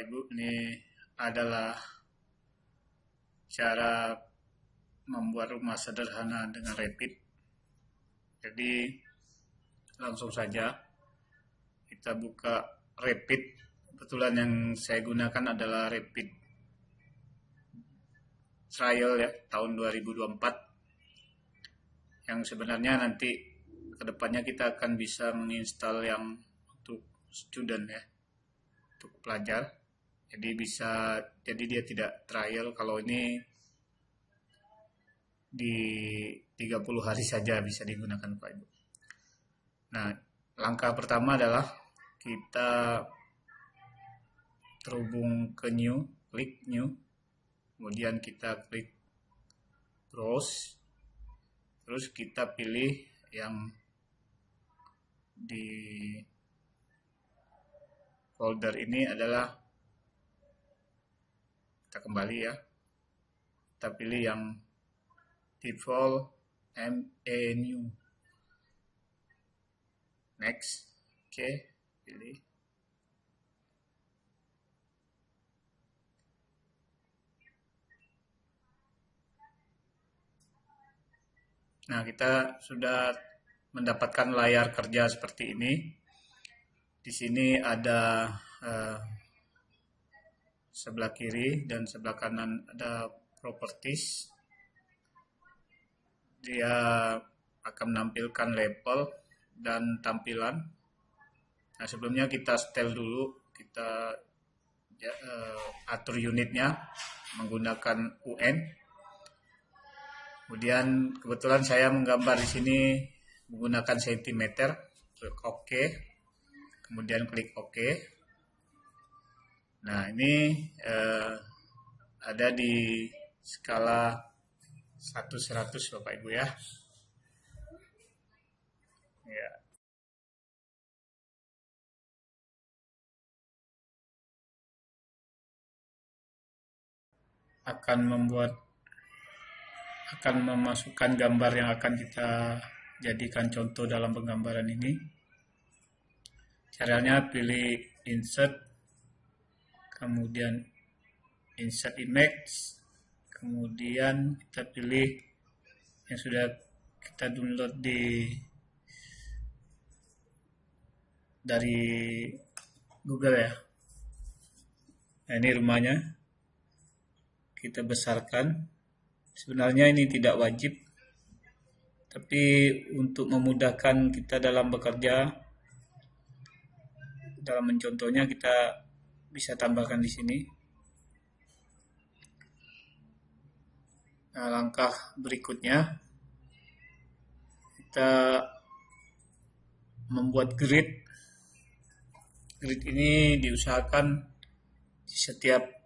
Ibu, ini adalah cara membuat rumah sederhana dengan Rapid. Jadi langsung saja kita buka Rapid. Kebetulan yang saya gunakan adalah Rapid Trial ya, tahun 2024. Yang sebenarnya nanti kedepannya kita akan bisa menginstal yang untuk student ya, untuk pelajar. Jadi dia tidak trial. Kalau ini di 30 hari saja bisa digunakan Pak Ibu. Nah, langkah pertama adalah kita terhubung ke new, klik new, kemudian kita klik browse, terus kita pilih yang di folder ini adalah, kita kembali ya, kita pilih yang default MANU, next, oke, pilih. Nah, kita sudah mendapatkan layar kerja seperti ini. Di sini ada sebelah kiri dan sebelah kanan ada properties. Dia akan menampilkan label dan tampilan. Nah, sebelumnya kita setel dulu, kita atur unitnya menggunakan UN. Kemudian kebetulan saya menggambar di sini menggunakan sentimeter. Klik OK, kemudian klik OK. Nah, ini ada di skala 1/100 Bapak Ibu ya. Ya. Akan memasukkan gambar yang akan kita jadikan contoh dalam penggambaran ini. Caranya pilih insert, kemudian insert image, kemudian kita pilih yang sudah kita download dari Google ya. Nah, ini rumahnya, kita besarkan. Sebenarnya ini tidak wajib, tapi untuk memudahkan kita dalam bekerja, dalam mencontohnya, kita bisa tambahkan di sini. Nah, langkah berikutnya kita membuat grid. Grid ini diusahakan di setiap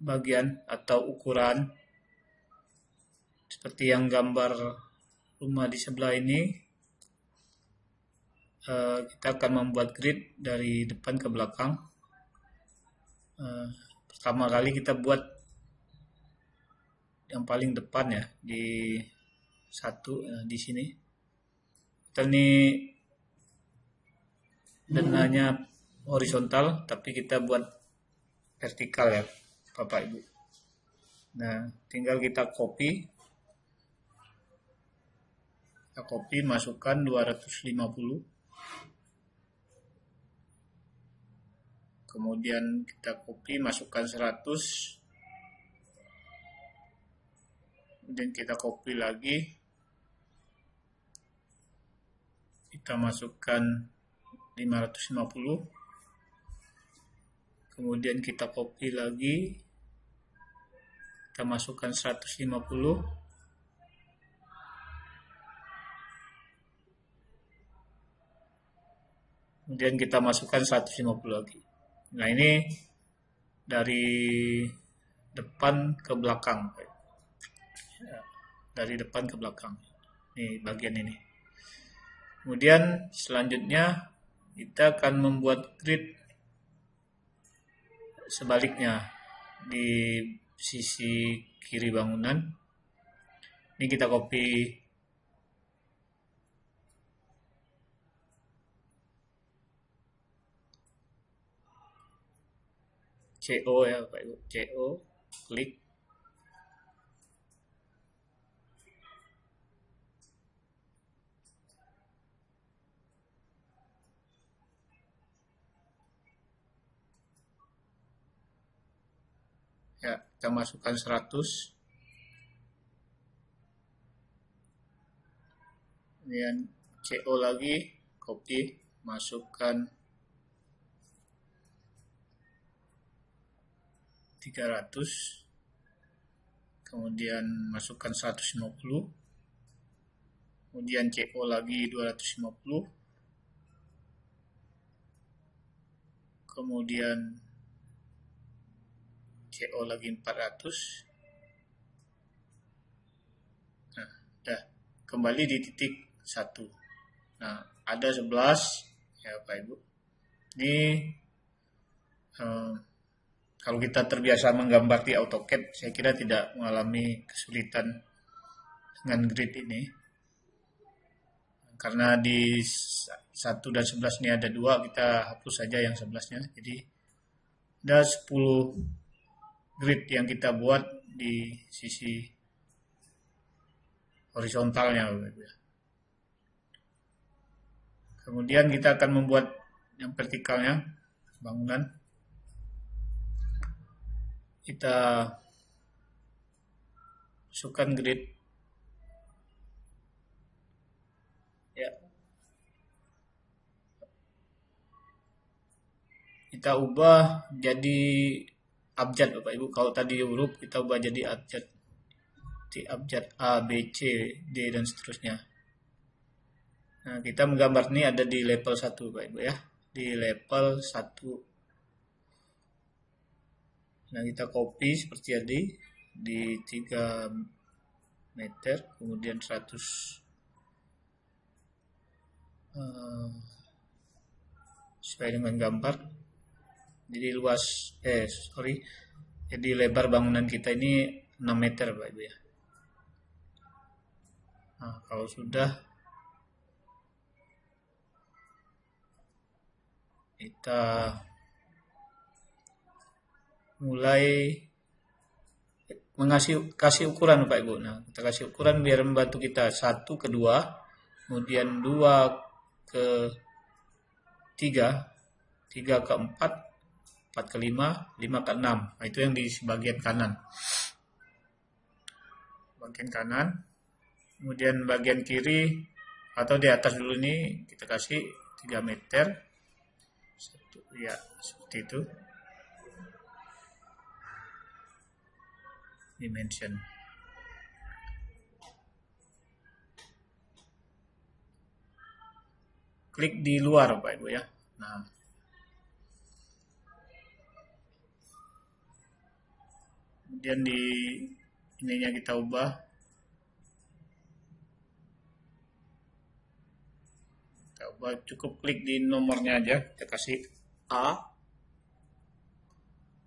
bagian atau ukuran, seperti yang gambar rumah di sebelah ini. Kita akan membuat grid dari depan ke belakang. Pertama kali kita buat yang paling depan ya, di di sini. Kita ini dananya horizontal, tapi kita buat vertikal ya Bapak Ibu. Nah, tinggal kita copy, masukkan 250, kemudian kita copy, masukkan 100, kemudian kita copy lagi, kita masukkan 550, kemudian kita copy lagi, kita masukkan 150, kemudian kita masukkan 150 lagi. Nah, ini dari depan ke belakang, dari depan ke belakang. Ini bagian ini. Kemudian selanjutnya kita akan membuat grid sebaliknya di sisi kiri bangunan. Ini kita copy, CO ya Bapak Ibu, CO, klik. Ya, kita masukkan 100. Kemudian CO lagi, copy, masukkan 300. Kemudian masukkan 150. Kemudian CO lagi 250. Kemudian CO lagi 400. Nah, udah kembali di titik 1. Nah, ada 11 ya Bapak Ibu. Ini kalau kita terbiasa menggambar di AutoCAD, saya kira tidak mengalami kesulitan dengan grid ini. Karena di 1 dan 11 ini ada 2, kita hapus saja yang 11-nya. Jadi ada 10 grid yang kita buat di sisi horizontalnya. Kemudian kita akan membuat yang vertikalnya, bangunan. Kita masukkan grid. Ya. Kita ubah jadi abjad Bapak Ibu. Kalau tadi huruf kita ubah jadi abjad. Di abjad A, B, C, D dan seterusnya. Nah, kita menggambar ini ada di level 1 Bapak Ibu ya. Di level 1. Nah, kita copy seperti tadi di 3 meter, kemudian 100 sesuai dengan gambar. Jadi jadi lebar bangunan kita ini 6 meter Bapak Ibu ya. Nah, kalau sudah, kita mulai kasih ukuran Bapak Ibu. Nah, kita kasih ukuran biar membantu kita 1 ke 2, kemudian 2 ke 3, 3 ke 4, 4 ke 5, 5 ke 6. Nah, itu yang di bagian kanan. Bagian kanan. Kemudian bagian kiri atau di atas dulu ini kita kasih 3 meter. Ya, seperti itu. Dimension. Klik di luar Bapak Ibu ya. Nah, kemudian di ininya kita ubah. Kita ubah, cukup klik di nomornya aja. Kita kasih A.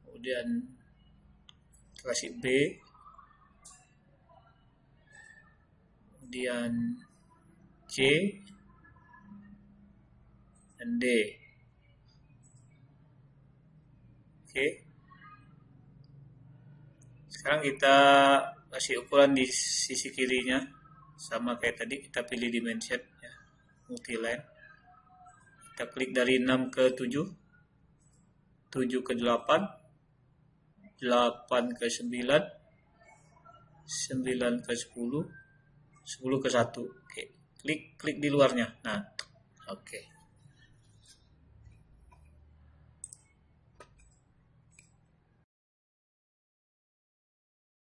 Kemudian kita kasih B. Kemudian C dan D. Oke. Sekarang kita kasih ukuran di sisi kirinya, sama kayak tadi, kita pilih dimension ya, multiline. Kita klik dari 6 ke 7, 7 ke 8, 8 ke 9, 9 ke 10, 10 ke 1. Oke. Klik di luarnya. Nah, oke.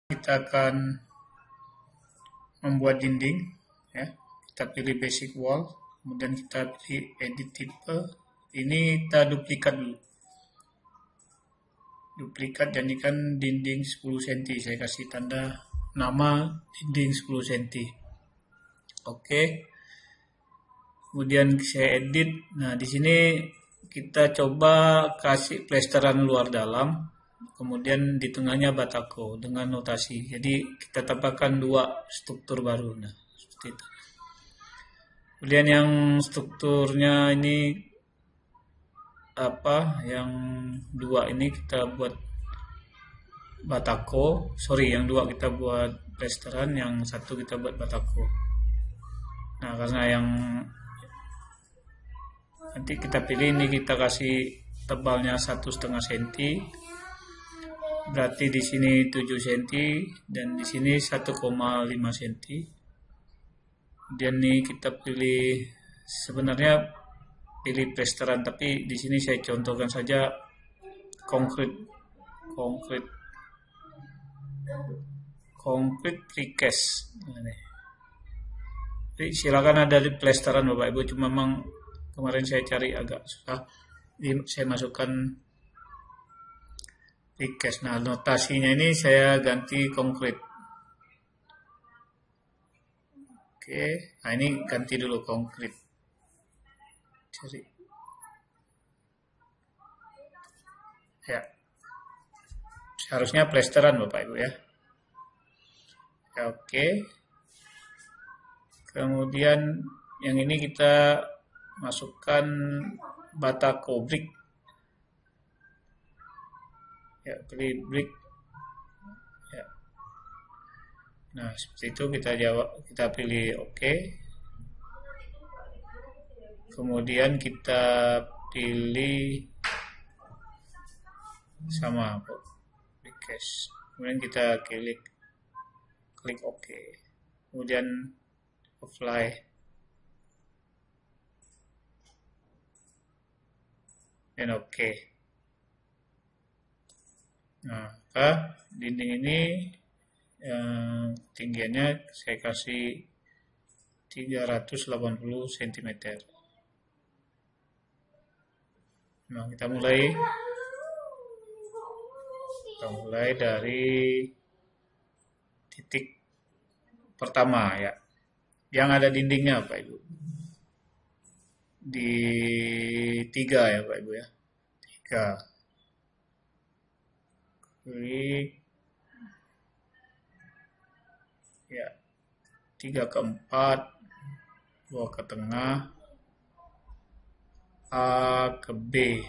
Kita akan membuat dinding ya. Kita pilih basic wall, kemudian kita pilih edit type. Ini kita duplikat dulu. Duplikat, jadikan dinding 10 cm. Saya kasih tanda nama dinding 10 cm. Oke. Kemudian saya edit. Nah, di sini kita coba kasih plesteran luar dalam. Kemudian di tengahnya batako dengan notasi. Jadi kita tambahkan 2 struktur baru. Nah, seperti itu. Kemudian yang strukturnya ini apa yang dua ini kita buat batako, sorry yang dua kita buat plesteran, yang satu kita buat batako. Nah karena yang nanti kita pilih ini kita kasih tebalnya 1,5 cm, berarti di sini 7 cm dan di sini 1,5 cm. Dan ini kita pilih, sebenarnya pilih plesteran, tapi di sini saya contohkan saja konkrit precast. Jadi silakan ada di plesteran Bapak Ibu, cuma memang kemarin saya cari agak susah, jadi saya masukkan precast. Nah notasinya ini saya ganti konkrit. Oke, nah ini ganti dulu konkrit. Cari. Ya. Seharusnya plesteran Bapak Ibu ya. Ya oke. Kemudian yang ini kita masukkan batako brick. Ya, pilih brick. Ya. Nah, seperti itu kita pilih oke. Kemudian kita pilih sama precast. Kemudian kita klik OK. Kemudian apply. Dan OK. Nah, dinding ini tinggiannya saya kasih 380 cm. Nah, kita mulai dari titik pertama ya, yang ada dindingnya Pak Ibu, di 3 ya Pak Ibu ya, 3. Klik ya, 3 ke 4, 2 ke tengah, A ke B,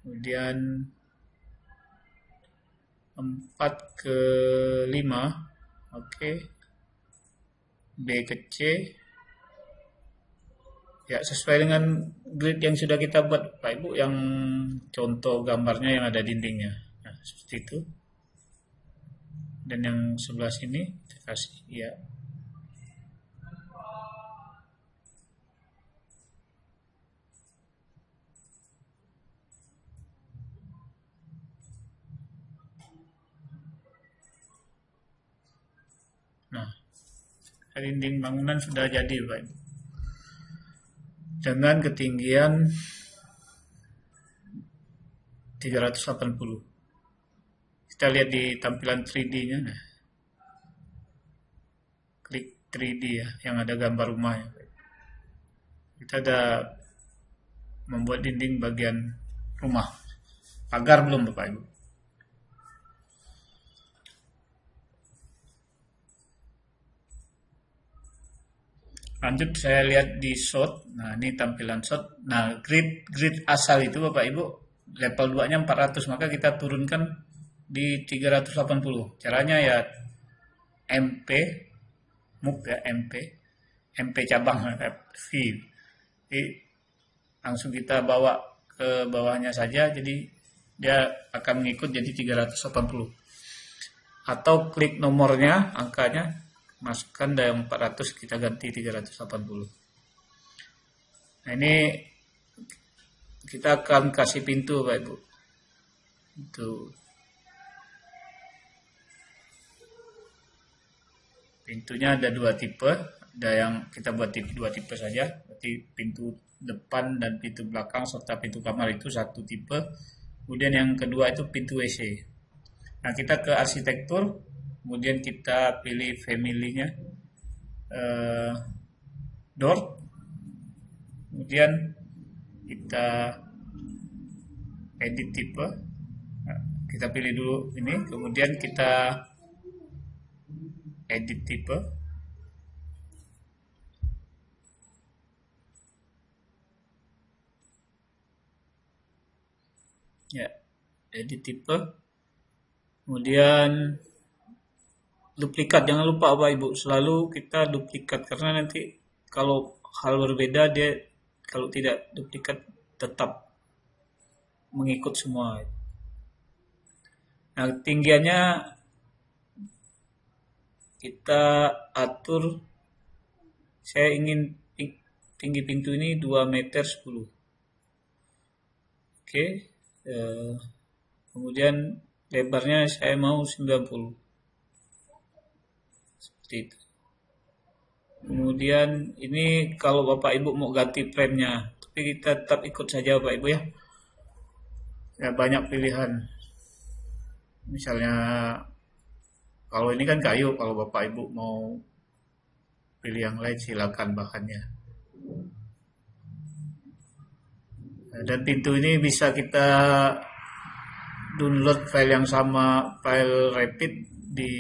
kemudian 4 ke 5, oke, B ke C, ya sesuai dengan grid yang sudah kita buat Pak Ibu, yang contoh gambarnya yang ada dindingnya. Nah seperti itu. Dan yang sebelah sini kita kasih ya. Nah, dinding bangunan sudah jadi Pak Ibu, dengan ketinggian 380. Kita lihat di tampilan 3D-nya. Nah, klik 3D ya, yang ada gambar rumahnya. Kita ada membuat dinding bagian rumah. Pagar belum Bapak Ibu? Lanjut saya lihat di shot. Nah ini tampilan shot. Nah grid asal itu Bapak Ibu level 2 nya 400, maka kita turunkan di 380. Caranya ya MP move ya, MP cabang V. Jadi langsung kita bawa ke bawahnya saja, jadi dia akan mengikut jadi 380. Atau klik nomornya, angkanya, masukkan dari 400 kita ganti 380. Nah ini kita akan kasih pintu Pak Ibu. Itu pintunya ada 2 tipe, ada yang kita buat 2 tipe saja, berarti pintu depan dan pintu belakang serta pintu kamar itu 1 tipe. Kemudian yang kedua itu pintu WC. Nah kita ke arsitektur, kemudian kita pilih family-nya, door, kemudian kita edit tipe. Nah, kita pilih dulu ini, kemudian kita edit tipe. Ya, edit tipe. Kemudian duplikat, jangan lupa Bapak Ibu, selalu kita duplikat karena nanti kalau hal berbeda dia kalau tidak duplikat tetap mengikut semua. Nah, tinggiannya kita atur, saya ingin tinggi pintu ini 2,10 meter. Oke, kemudian lebarnya saya mau 90. Seperti itu. Kemudian ini kalau Bapak Ibu mau ganti frame-nya, tapi kita tetap ikut saja Bapak Ibu ya. Ya banyak pilihan. Misalnya kalau ini kan kayu, kalau Bapak Ibu mau pilih yang lain silakan bahannya. Dan pintu ini bisa kita download file yang sama, file Rapid di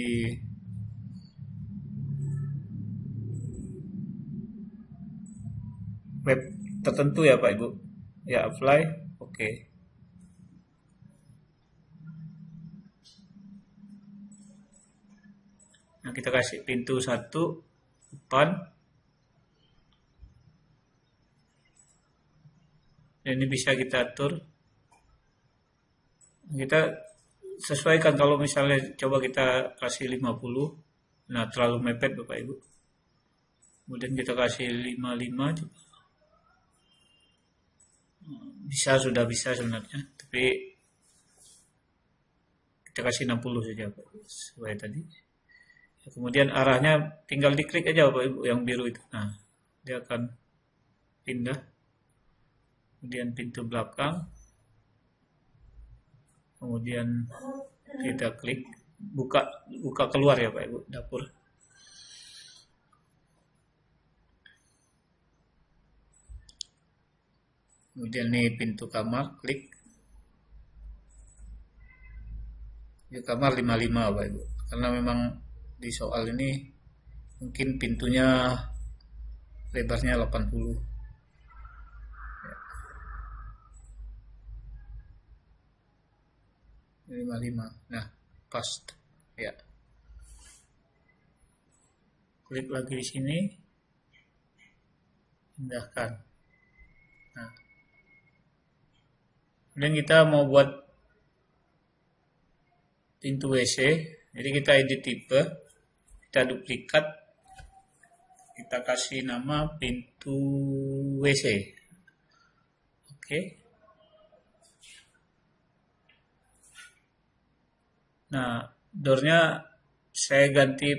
web tertentu ya Pak Ibu. Ya, apply. Oke. Nah, kita kasih pintu 1 depan. Dan ini bisa kita atur. Kita sesuaikan, kalau misalnya coba kita kasih 50. Nah, terlalu mepet Bapak Ibu. Kemudian kita kasih 55. Bisa, sudah bisa sebenarnya. Tapi kita kasih 60 saja Pak Ibu, sesuai tadi. Kemudian arahnya tinggal diklik aja Bapak Ibu yang biru itu. Nah, dia akan pindah. Kemudian pintu belakang. Kemudian kita klik buka keluar ya Pak Ibu, dapur. Kemudian nih pintu kamar, klik. Di kamar 55 Pak Ibu. Karena memang di soal ini mungkin pintunya lebarnya 80. 55. Nah, pas. Ya. Klik lagi di sini. Pindahkan. Nah. Kemudian kita mau buat pintu WC. Jadi kita edit tipe. Kita duplikat. Kita kasih nama pintu WC. Oke. Nah, doornya saya ganti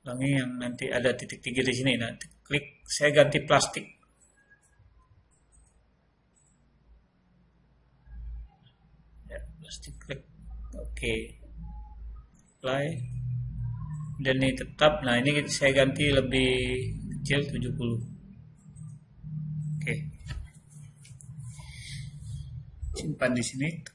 ulangi yang nanti ada titik 3 di sini. Nah, klik, saya ganti plastik. Ya, plastik klik. Oke. Apply. Dan ini tetap. Nah, ini saya ganti lebih kecil 70. Oke. Simpan di sini.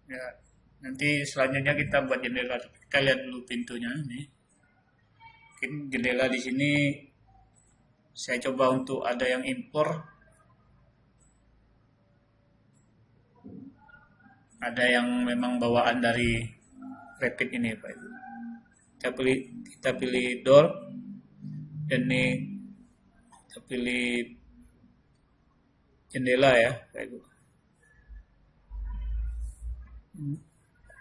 Ya, nanti selanjutnya kita buat jendela. Kita lihat dulu pintunya ini. Mungkin jendela di sini saya coba untuk ada yang impor. Ada yang memang bawaan dari Rapid ini Pak Ibu. Kita pilih door. Dan ini kita pilih jendela ya Pak Ibu.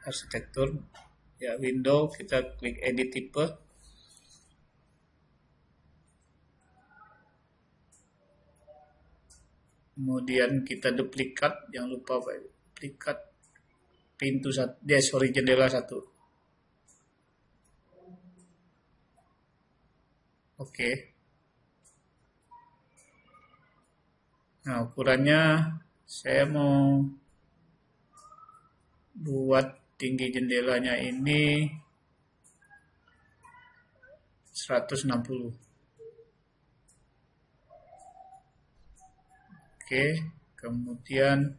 Arsitektur ya, window, kita klik edit tipe. Kemudian kita duplikat, jangan lupa Pak, duplikat pintu jendela 1. Oke. Nah, ukurannya saya mau buat tinggi jendelanya ini 160. Oke, kemudian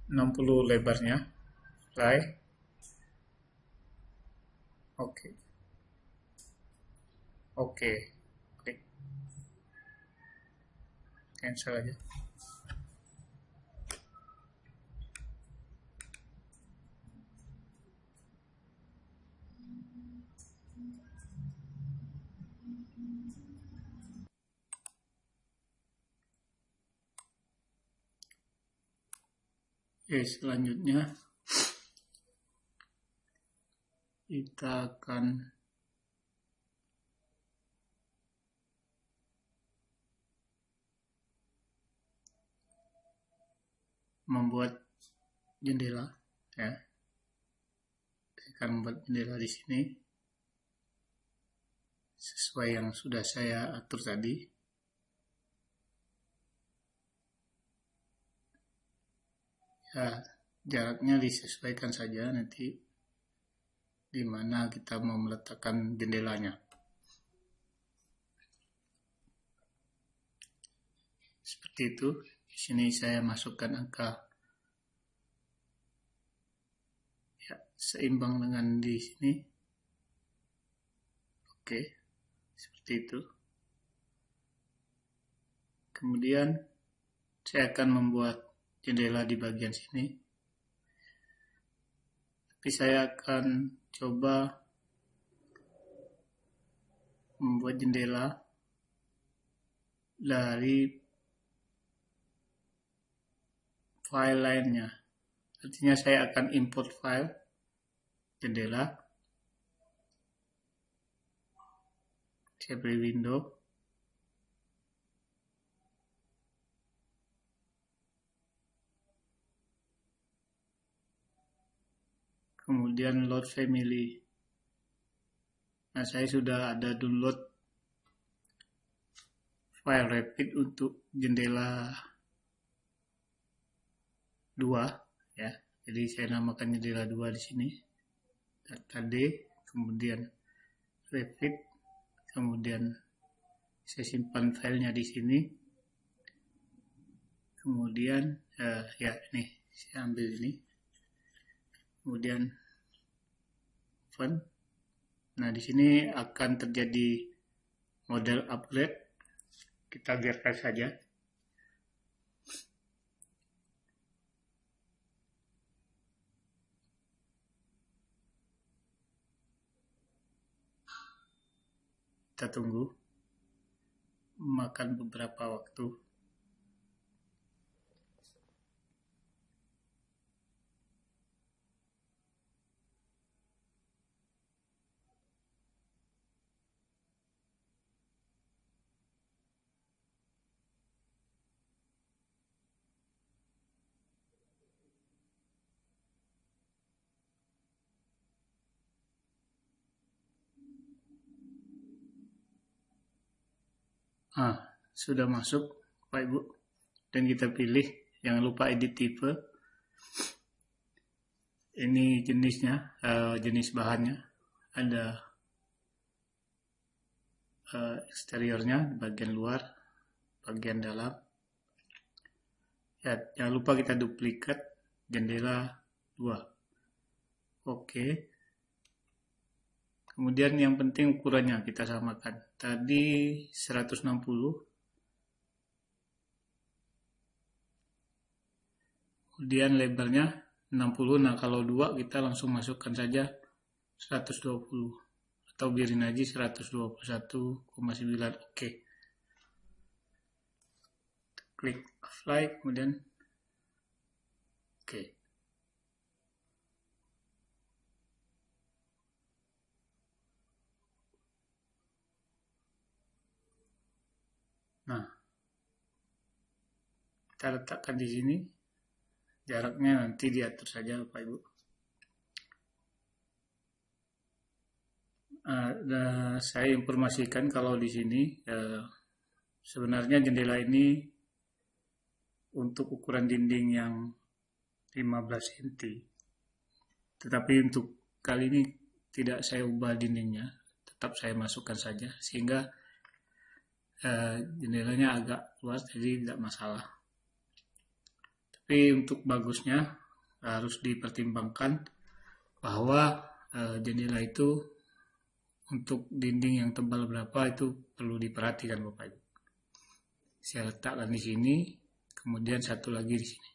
60 lebarnya. Play. Oke. Oke. Klik. Cancel aja. Oke, selanjutnya kita akan membuat jendela, ya. Saya akan membuat jendela di sini sesuai yang sudah saya atur tadi. Ya, jaraknya disesuaikan saja nanti di mana kita mau meletakkan jendelanya. Seperti itu. Di sini saya masukkan angka ya, seimbang dengan di sini. Oke, seperti itu. Kemudian saya akan membuat jendela di bagian sini. Tapi saya akan coba membuat jendela dari file lainnya. Artinya saya akan import file jendela. Saya beri window. Kemudian load family. Nah, saya sudah ada download file rapid untuk jendela 2, ya. Jadi saya namakan jendela 2 di sini. Data D, kemudian rapid, kemudian saya simpan filenya di sini. Kemudian ya ini saya ambil ini. Kemudian open. Nah, di sini akan terjadi model upgrade. Kita biarkan saja. Kita tunggu. Makan beberapa waktu. Sudah masuk Pak Ibu, dan kita pilih, jangan lupa edit tipe. Ini jenisnya, jenis bahannya, ada eksteriornya, bagian luar, bagian dalam. Ya, jangan lupa kita duplikat jendela 2. Oke. Kemudian yang penting ukurannya kita samakan. Tadi 160. Kemudian lebarnya 60. Nah, kalau 2 kita langsung masukkan saja 120. Atau biarin aja 121,9. Oke. Klik apply, kemudian oke. Nah, kita letakkan di sini. Jaraknya nanti diatur saja Bapak Ibu. Saya informasikan kalau di sini sebenarnya jendela ini untuk ukuran dinding yang 15 cm. Tetapi untuk kali ini tidak saya ubah dindingnya, tetap saya masukkan saja sehingga jendelanya agak luas, jadi tidak masalah. Tapi untuk bagusnya harus dipertimbangkan bahwa jendela itu untuk dinding yang tebal berapa itu perlu diperhatikan Bapak Ibu. Saya letakkan di sini, kemudian satu lagi di sini.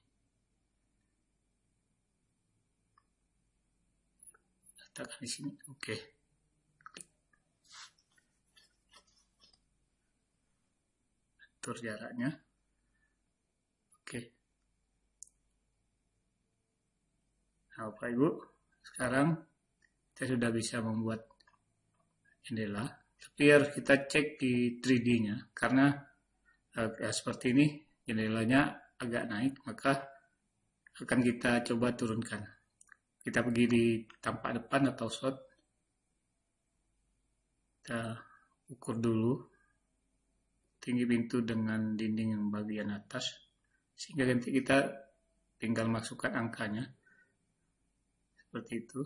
Letakkan di sini, oke. Atur jaraknya, oke. Nah, Bapak Ibu, sekarang kita sudah bisa membuat jendela, tapi harus kita cek di 3D-nya, karena seperti ini jendelanya agak naik, maka akan kita coba turunkan. Kita pergi di tampak depan atau shot, kita ukur dulu tinggi pintu dengan dinding yang bagian atas, sehingga nanti kita tinggal masukkan angkanya seperti itu.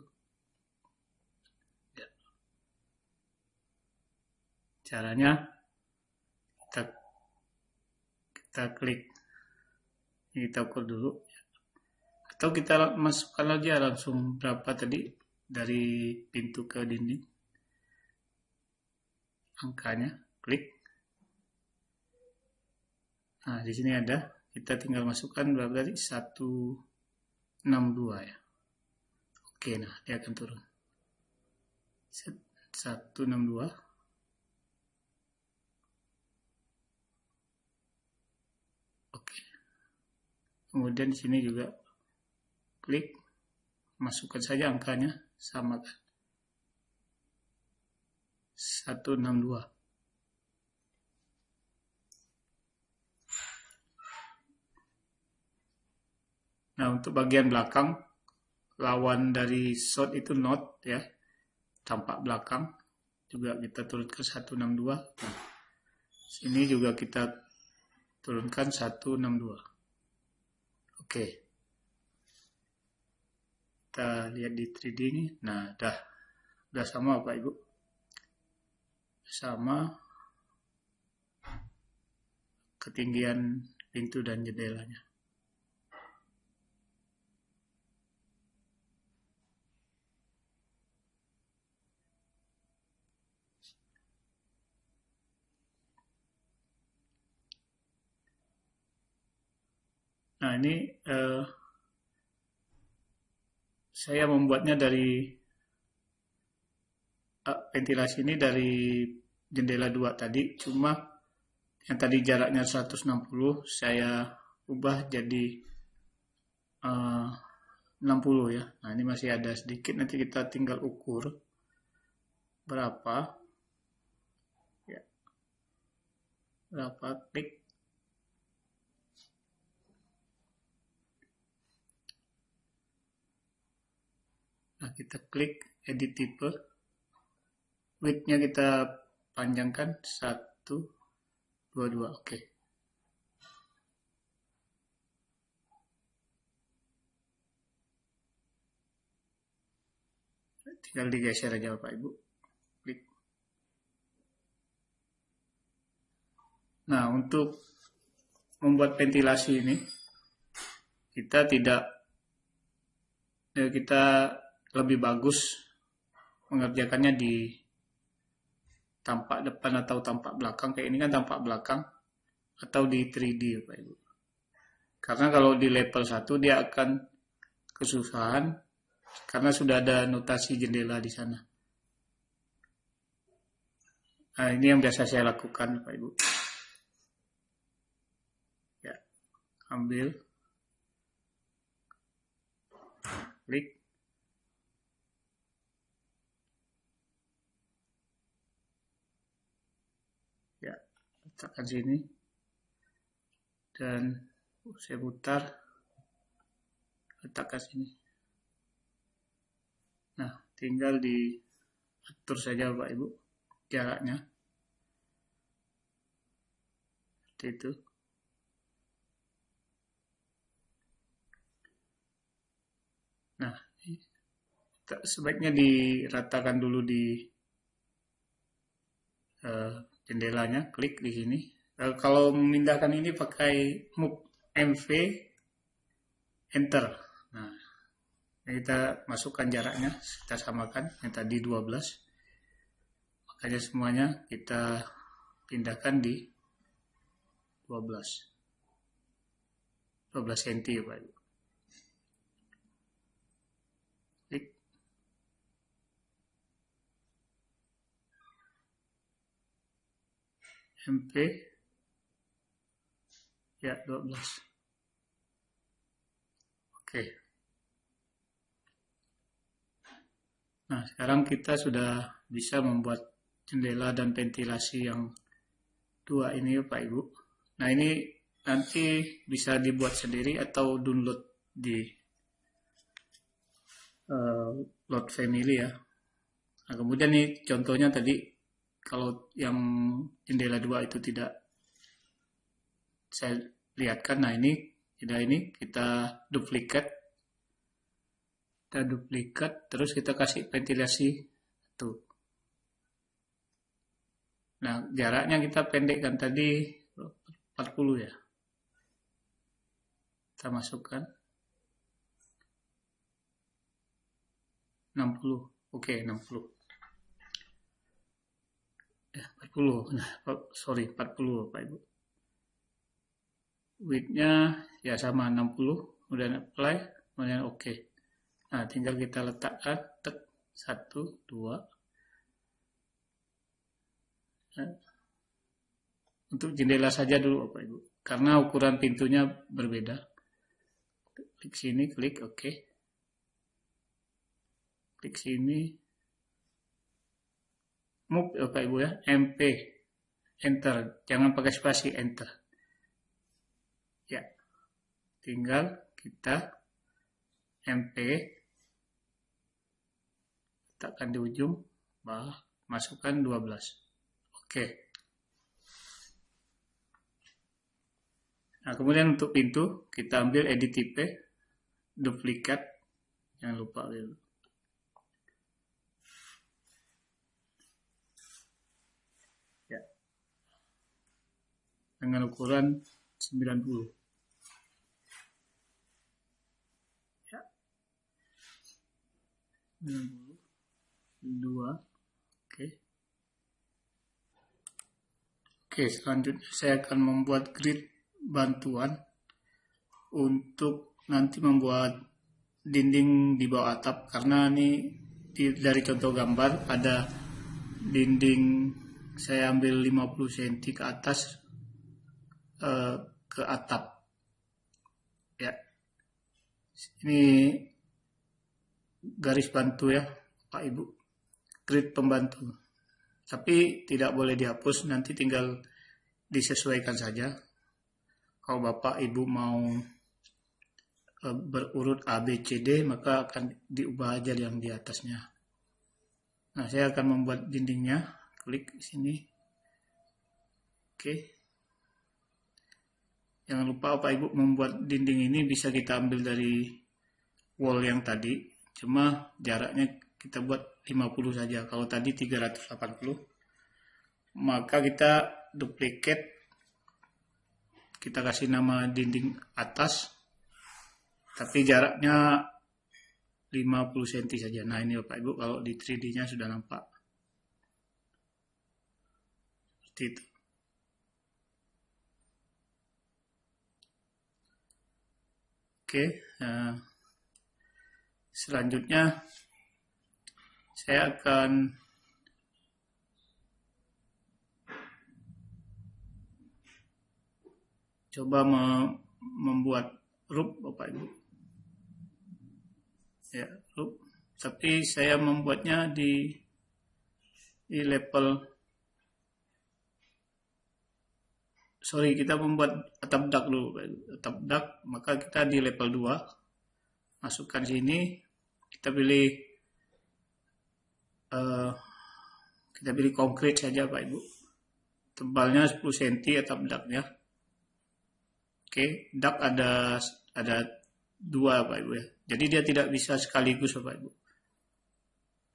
Ya. Caranya kita klik, kita ukur dulu, atau kita masukkan aja langsung berapa tadi dari pintu ke dinding, angkanya, klik. Nah, di sini ada, kita tinggal masukkan berapa tadi, 162 ya. Oke, nah dia akan turun. 162. Oke. Kemudian di sini juga klik, masukkan saja angkanya, samakan. 162. Nah, untuk bagian belakang, lawan dari shot itu not ya, tampak belakang juga kita turunkan 162. Nah, sini juga kita turunkan 162. Oke. Kita lihat di 3D ini. Nah, udah sama Bapak Ibu. Sama ketinggian pintu dan jendelanya. Nah, ini saya membuatnya dari ventilasi ini dari jendela 2 tadi, cuma yang tadi jaraknya 160 saya ubah jadi 60 ya. Nah, ini masih ada sedikit, nanti kita tinggal ukur berapa ya, berapa, klik. Nah, kita klik edit tipe, width-nya kita panjangkan 122. Oke. Tinggal digeser aja Bapak Ibu, klik. Nah, untuk membuat ventilasi ini kita lebih bagus mengerjakannya di tampak depan atau tampak belakang. Kayak ini kan tampak belakang, atau di 3D Bapak Ibu. Karena kalau di level 1 dia akan kesusahan karena sudah ada notasi jendela di sana. Nah, ini yang biasa saya lakukan Bapak Ibu. Ya, ambil, klik. Ya, letakkan sini. Dan saya putar, letakkan sini. Nah, tinggal diatur saja Bapak Ibu jaraknya. Seperti itu. Nah, sebaiknya diratakan dulu di jendelanya, klik di sini. Kalau memindahkan ini pakai move MV enter. Nah, kita masukkan jaraknya, kita samakan yang tadi 12. Makanya semuanya kita pindahkan di 12 cm ya Pak Ibu. Klik. MP ya 12. Oke. Nah, sekarang kita sudah bisa membuat jendela dan ventilasi yang dua ini ya Pak Ibu. Nah, ini nanti bisa dibuat sendiri atau download di Load Family ya. Nah, kemudian nih contohnya tadi kalau yang jendela dua itu tidak saya lihatkan. Nah, ini kita duplikat terus kita kasih ventilasi tuh. Nah, jaraknya kita pendekkan tadi 40 ya. Kita masukkan 60. Oke, 60. Ya, 40. Nah, sorry, 40 Pak Ibu. Width-nya ya sama 60. Kemudian apply, kemudian oke. Nah, tinggal kita letakkan 1, 2. Nah, untuk jendela saja dulu Bapak Ibu. Karena ukuran pintunya berbeda. Klik sini, klik oke. Klik sini. Move Bapak Ibu ya, MP. Enter, jangan pakai spasi, enter. Ya. Tinggal kita MP letakkan di ujung, masukkan 12. Oke. Nah, kemudian untuk pintu, kita ambil edit tipe, duplikat, jangan lupa. Ya. Dengan ukuran 90. Ya. 92. Oke. Oke, selanjutnya saya akan membuat grid bantuan untuk nanti membuat dinding di bawah atap, karena ini dari contoh gambar ada dinding saya ambil 50 cm ke atas ke atap ya. Ini garis bantu ya Pak Ibu, grid pembantu, tapi tidak boleh dihapus, nanti tinggal disesuaikan saja. Kalau Bapak Ibu mau berurut A, B, C, D, maka akan diubah aja yang di atasnya. Nah, saya akan membuat dindingnya. Klik sini. Oke. Jangan lupa Bapak Ibu, membuat dinding ini bisa kita ambil dari wall yang tadi. Cuma jaraknya kita buat 50 saja. Kalau tadi 380. Maka kita duplicate. Kita kasih nama dinding atas, tapi jaraknya 50 cm saja. Nah, ini Bapak Ibu kalau di 3D-nya sudah nampak. Seperti itu. Oke, nah, selanjutnya saya akan coba membuat roof Bapak Ibu. Ya, roof. Tapi saya membuatnya di level, sorry, kita membuat atap dak dulu, atap dak, maka kita di level 2, masukkan sini, kita pilih konkrit saja Pak Ibu, tebalnya 10 cm atap daknya. Oke, dak ada 2 Pak Ibu ya, jadi dia tidak bisa sekaligus Bapak Ibu.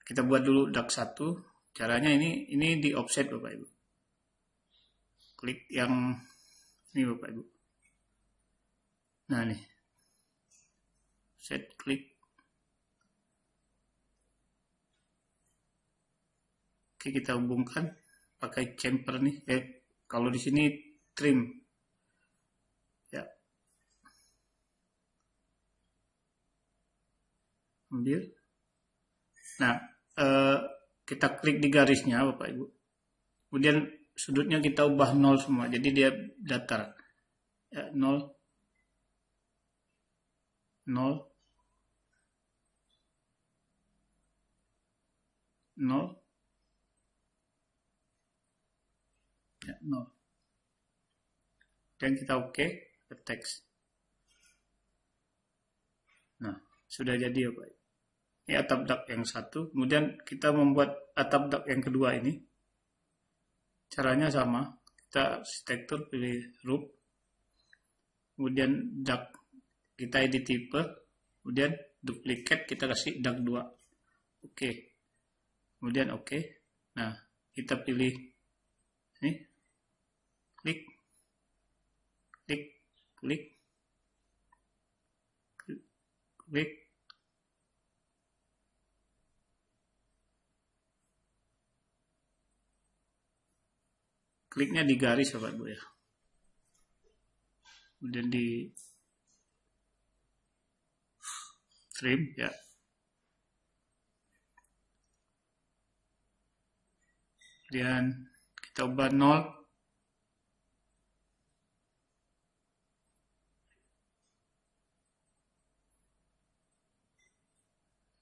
Kita buat dulu dak 1, caranya ini di offset Bapak Ibu. Klik yang ini Bapak Ibu. Nah nih, set klik. Oke, kita hubungkan pakai chamfer nih. Kalau di sini trim. Ya. Ambil. Nah, kita klik di garisnya Bapak Ibu. Kemudian sudutnya kita ubah 0 semua. Jadi dia datar. Ya, 0 0 0 ya, 0. Dan kita oke ke teks. Nah, sudah jadi ya Pak. Ini atap dak yang satu. Kemudian kita membuat atap dak yang kedua ini. Caranya sama. Kita tekstur, pilih roof. Kemudian dak kita edit tipe. Kemudian duplicate kita kasih dak 2. Oke. Kemudian oke. Nah, kita pilih ini. Klik. Klik. Klik. Klik. Kliknya di garis Bapak Ibu ya. Kemudian di trim ya. Kemudian kita ubah 0.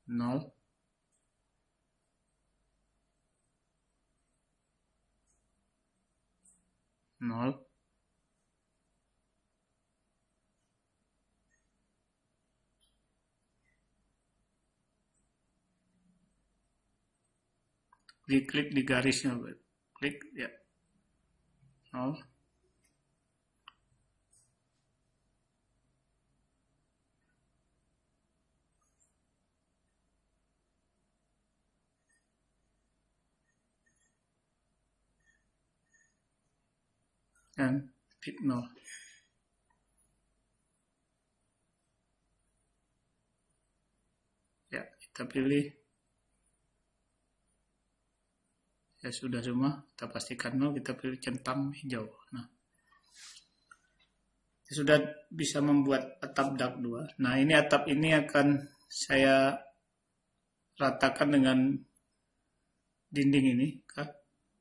0. Diklik di garisnya, klik ya 0. Dan fit 0. Ya, kita pilih. Ya sudah semua, kita pastikan 0, kita pilih centang hijau. Nah, sudah bisa membuat atap dak 2. Nah, ini atap ini akan saya ratakan dengan dinding ini.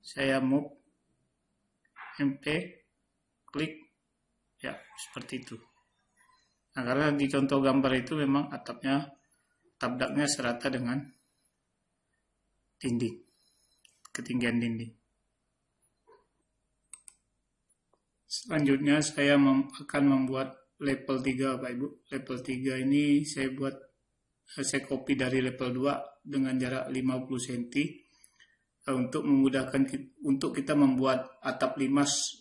Saya move, MP, klik, ya seperti itu. Nah, karena di contoh gambar itu memang atap daknya serata dengan dinding, ketinggian dinding. Selanjutnya saya akan membuat level 3 Bapak Ibu. Level 3 ini saya copy dari level 2 dengan jarak 50 cm untuk memudahkan untuk kita membuat atap limas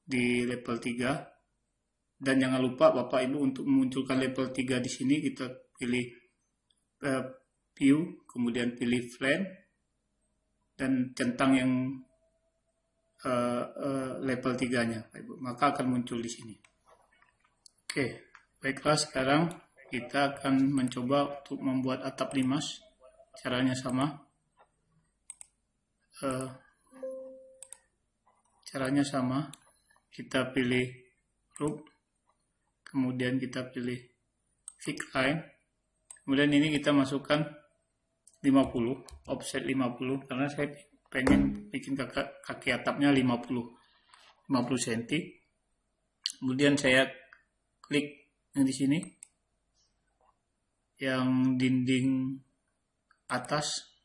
di level 3. Dan jangan lupa Bapak Ibu untuk memunculkan level 3 di sini kita pilih view, kemudian pilih plan dan centang yang level 3-nya, maka akan muncul di sini. Oke, baiklah, sekarang kita akan mencoba untuk membuat atap limas. Caranya sama. Kita pilih roof, kemudian kita pilih fix line, kemudian ini kita masukkan 50, offset 50, karena saya pengen bikin kaki atapnya 50 cm. Kemudian saya klik yang di sini, yang dinding atas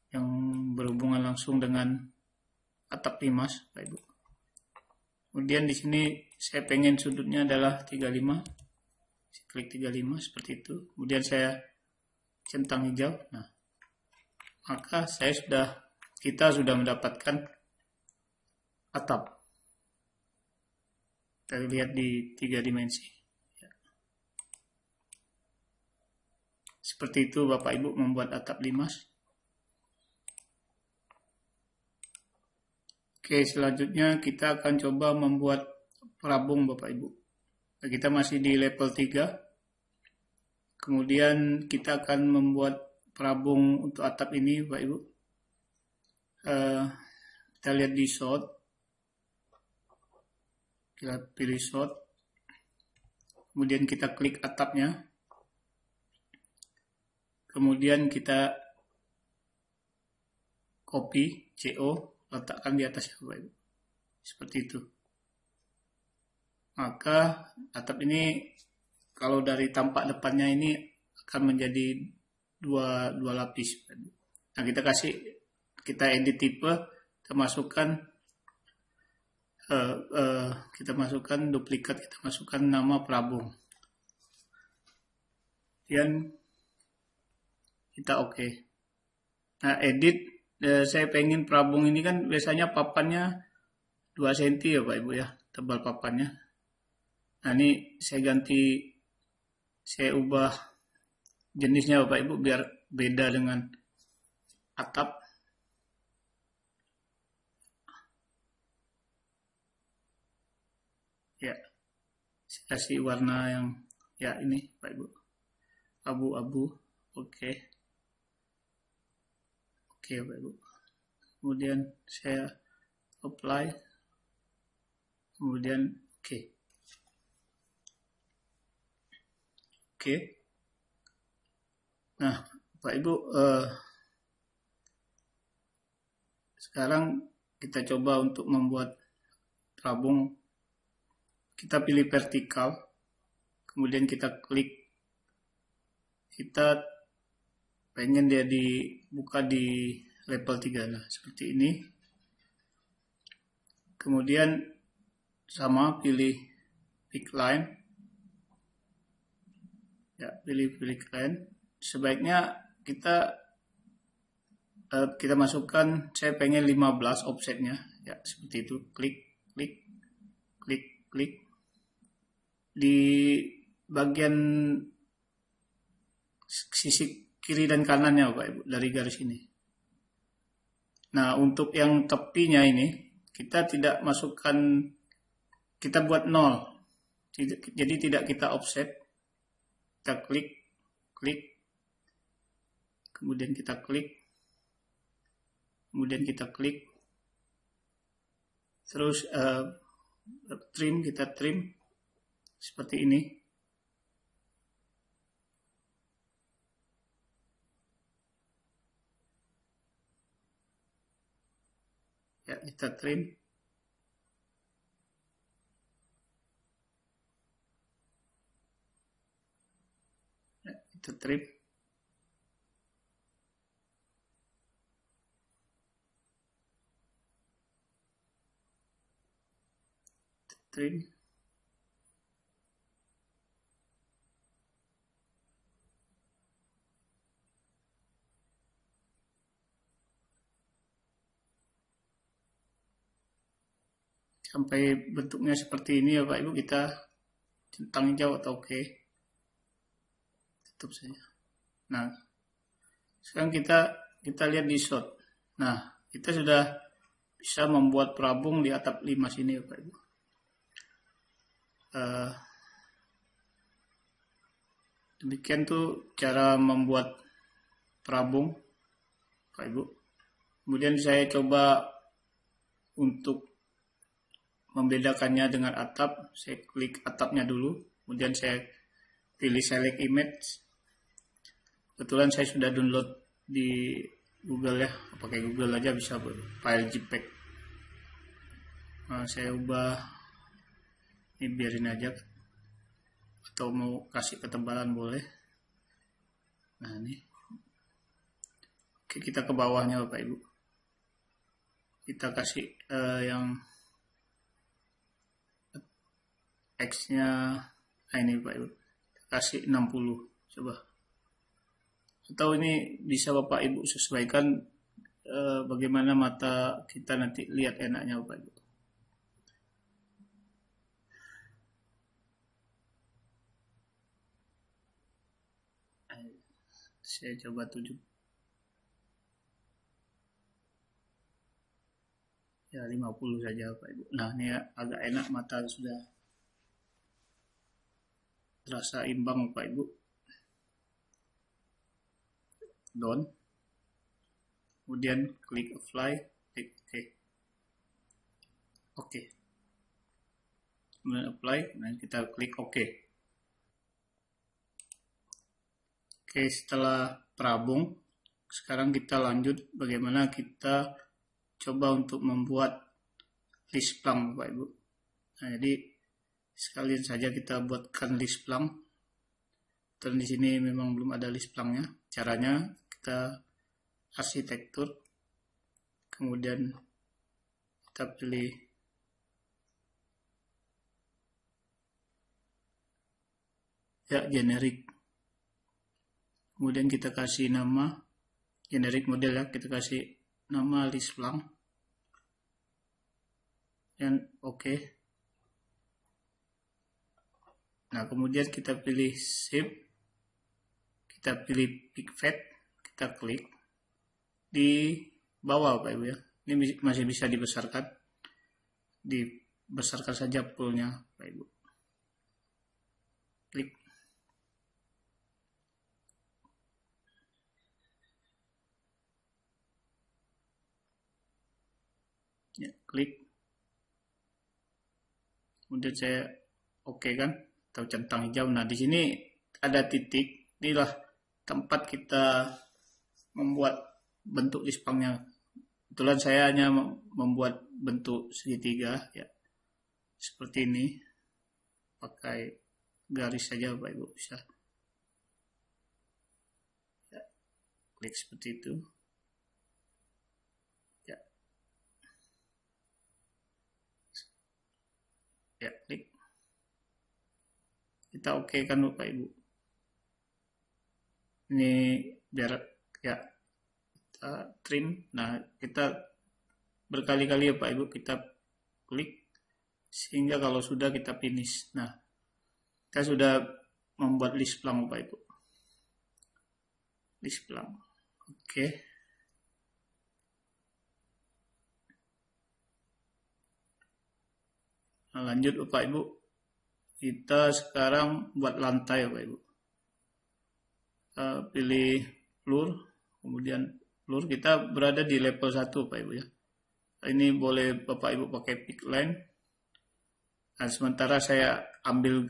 yang berhubungan langsung dengan atap limas, Pak Ibu. Kemudian di sini saya pengen sudutnya adalah 35, saya klik 35 seperti itu. Kemudian saya centang hijau. Nah, maka kita sudah mendapatkan atap. Kita lihat di 3 dimensi. Seperti itu Bapak Ibu membuat atap limas. Oke, selanjutnya kita akan coba membuat pelabung Bapak Ibu. Nah, kita masih di level 3. Kemudian kita akan membuat perabung untuk atap ini, Bapak Ibu. Kita lihat di shot. Kita pilih shot. Kemudian kita klik atapnya. Kemudian kita copy CO, letakkan di atasnya, Bapak Ibu. Seperti itu. Maka atap ini kalau dari tampak depannya ini akan menjadi dua lapis. Nah, kita edit tipe, kita masukkan duplikat, kita masukkan nama perabung. Kemudian kita oke. Nah, edit, saya pengen perabung ini kan biasanya papannya 2 cm ya Pak Ibu ya, tebal papannya. Nah, ini saya ubah jenisnya Bapak Ibu biar beda dengan atap. Ya, saya kasih warna yang ya ini Pak Ibu, abu-abu. Oke Pak Ibu. Kemudian saya apply, kemudian oke. Nah Pak Ibu, sekarang kita coba untuk membuat perabung. Kita pilih vertikal, kemudian kita klik. Kita pengen dia dibuka di level 3, nah seperti ini. Kemudian sama pilih pick line. Ya, pilih line. Sebaiknya kita masukkan, saya pengen 15 offsetnya. Ya, seperti itu. Klik. Di bagian sisi kiri dan kanannya Bapak Ibu dari garis ini. Nah, untuk yang tepinya ini kita tidak masukkan, kita buat 0. Jadi tidak kita offset. Kita klik, kemudian kita klik, terus kita trim seperti ini. Ya, kita trim. Ya, kita trim. Sampai bentuknya seperti ini ya Pak Ibu, kita centang hijau atau oke. Tutup saja. Nah, sekarang kita lihat di shot. Nah, kita sudah bisa membuat perabung di atap 5 sini ya Pak Ibu. Demikian tuh cara membuat perabung Pak Ibu. Kemudian saya coba untuk membedakannya dengan atap. Saya klik atapnya dulu, kemudian saya pilih select image. Kebetulan saya sudah download di Google ya, pakai Google aja bisa file JPEG. Nah, saya ubah ini, biarin aja, atau mau kasih ketebalan boleh. Nah ini, oke, kita ke bawahnya Bapak Ibu, kita kasih yang X-nya, nah ini Pak Ibu, kasih 60 coba. Atau ini bisa Bapak Ibu sesuaikan bagaimana mata kita nanti lihat enaknya Bapak Ibu. Saya coba 7. Ya 50 saja Bapak Ibu. Nah ini agak enak, mata sudah terasa imbang Bapak Ibu. Down, kemudian klik apply, klik oke, kemudian apply, dan kita klik oke. Oke, setelah terabung, sekarang kita lanjut bagaimana kita coba untuk membuat list plank Bapak Ibu. Nah, jadi sekalian saja kita buatkan list plank. Dan di sini memang belum ada list planknya. Caranya kita arsitektur, kemudian kita pilih ya generik, kemudian kita kasih nama generik model ya, kita kasih nama list plank dan oke. Nah, kemudian kita pilih shape, kita pilih pick fat, kita klik di bawah Pak Ibu ya. Ini masih bisa dibesarkan, dibesarkan saja poolnya Pak Ibu. Klik. Ya, klik. Kemudian saya oke kan, atau centang hijau. Nah, di sini ada titik. Inilah tempat kita membuat bentuk list planknya. Kebetulan saya hanya membuat bentuk segitiga ya, seperti ini, pakai garis saja Bapak Ibu bisa ya, klik seperti itu ya, ya klik, kita oke kan Bapak Ibu. Ini biar ya kita trim. Nah, kita berkali-kali ya Pak Ibu kita klik sehingga kalau sudah kita finish. Nah, kita sudah membuat list plank Bapak Ibu. List plank. Oke. Nah, lanjut Bapak Ibu. Kita sekarang buat lantai Bapak Ibu. Pilih floor, kemudian floor, kita berada di level 1 Bapak Ibu ya. Ini boleh Bapak Ibu pakai pick line. Nah, sementara saya ambil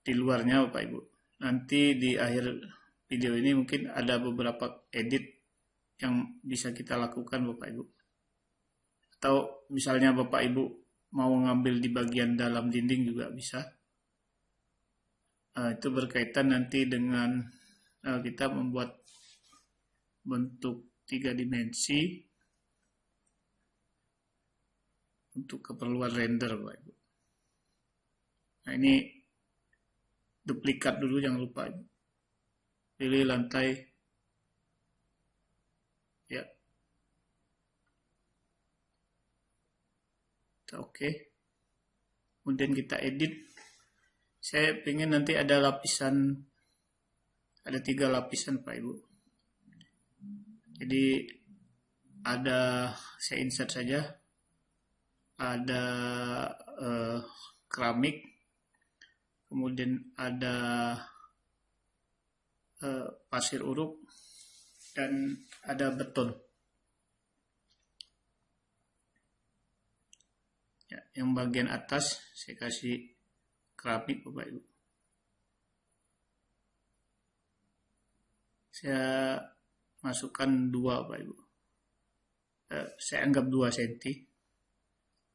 di luarnya Bapak Ibu. Nanti di akhir video ini mungkin ada beberapa edit yang bisa kita lakukan Bapak Ibu. Atau misalnya Bapak Ibu mau ngambil di bagian dalam dinding juga bisa. Itu berkaitan nanti dengan kita membuat bentuk 3 dimensi untuk keperluan render Bapak Ibu. Nah, ini duplikat dulu, jangan lupa. Pilih lantai ya. Oke. Kemudian kita edit. Saya ingin nanti ada lapisan, ada 3 lapisan Pak Ibu. Jadi ada, saya insert saja, ada keramik, kemudian ada pasir uruk, dan ada beton. Ya, yang bagian atas saya kasih keramik Bapak Ibu. Saya masukkan 2 Bapak Ibu. Saya anggap 2 cm.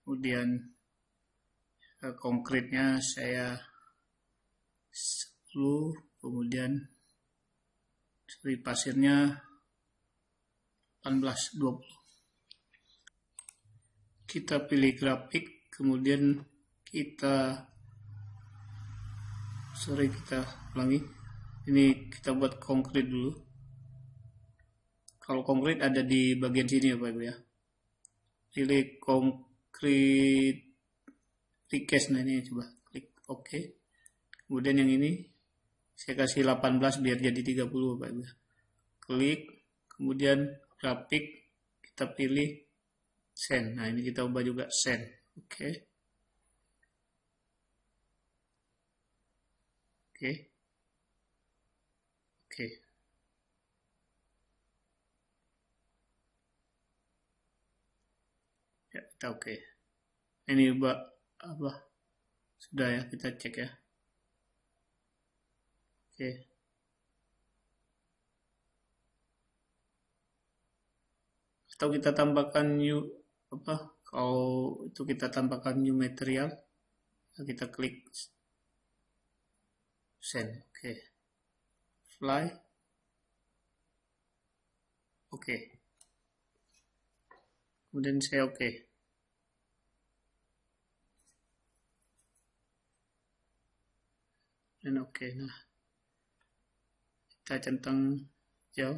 Kemudian konkretnya saya 10, kemudian pasirnya 18-20. Kita pilih grafik, kemudian kita ulangi. Ini kita buat konkret dulu. Kalau konkret ada di bagian sini ya Pak Ibu ya. Pilih konkret request, nah ini coba klik OK. Kemudian yang ini saya kasih 18 biar jadi 30 Pak Ibu. Klik, kemudian grafik, kita pilih send. Nah, ini kita ubah juga send. Oke. Oke. Oke. Ya, kita oke. Ini apa? Sudah ya, kita cek ya. Oke. Atau kita tambahkan new apa? Kalau itu kita tambahkan new material, kita klik send. Oke. Fly. Oke. Kemudian saya oke. Dan oke. Nah, kita centang jauh.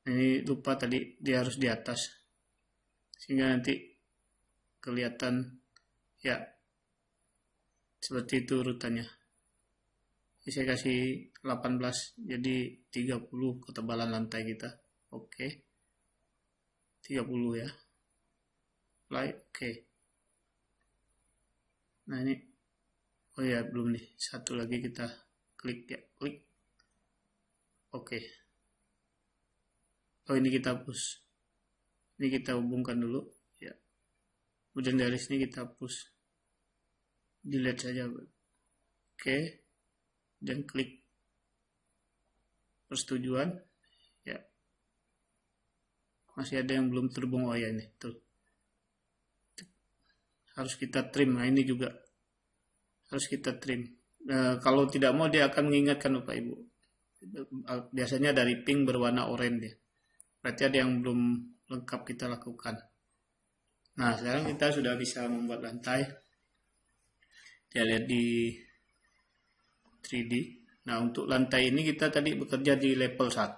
Ini lupa tadi dia harus di atas, sehingga nanti kelihatan ya seperti itu urutannya. Jadi saya kasih 18, jadi 30 ketebalan lantai kita. Oke. 30 ya. Play, oke. Nah ini, oh ya belum nih, satu lagi kita klik ya, klik. Oke. Oh ini kita hapus. Ini kita hubungkan dulu ya. Kemudian dari sini kita hapus. Delete saja. Oke. Dan klik persetujuan ya. Masih ada yang belum terhubung. Oh ya ini tuh. Harus kita trim. Nah ini juga harus kita trim. Kalau tidak mau dia akan mengingatkan Bapak Ibu. Biasanya dari pink berwarna oranye. Berarti ada yang belum lengkap kita lakukan. Nah sekarang kita sudah bisa membuat lantai. Kita lihat di 3D. Nah untuk lantai ini kita tadi bekerja di level 1.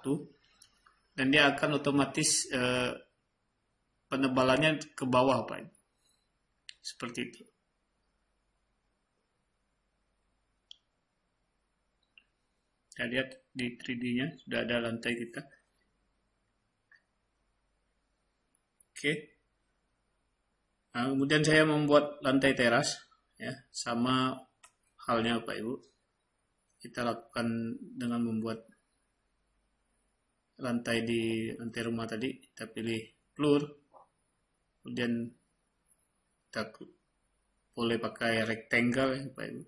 Dan dia akan otomatis penebalannya ke bawah Pak. Seperti itu. Kita lihat di 3D-nya sudah ada lantai kita. Oke. Nah, kemudian saya membuat lantai teras ya, sama halnya Pak Ibu. Kita lakukan dengan membuat lantai di lantai rumah tadi, kita pilih floor. Kemudian kita boleh pakai rectangle ya Pak Ibu.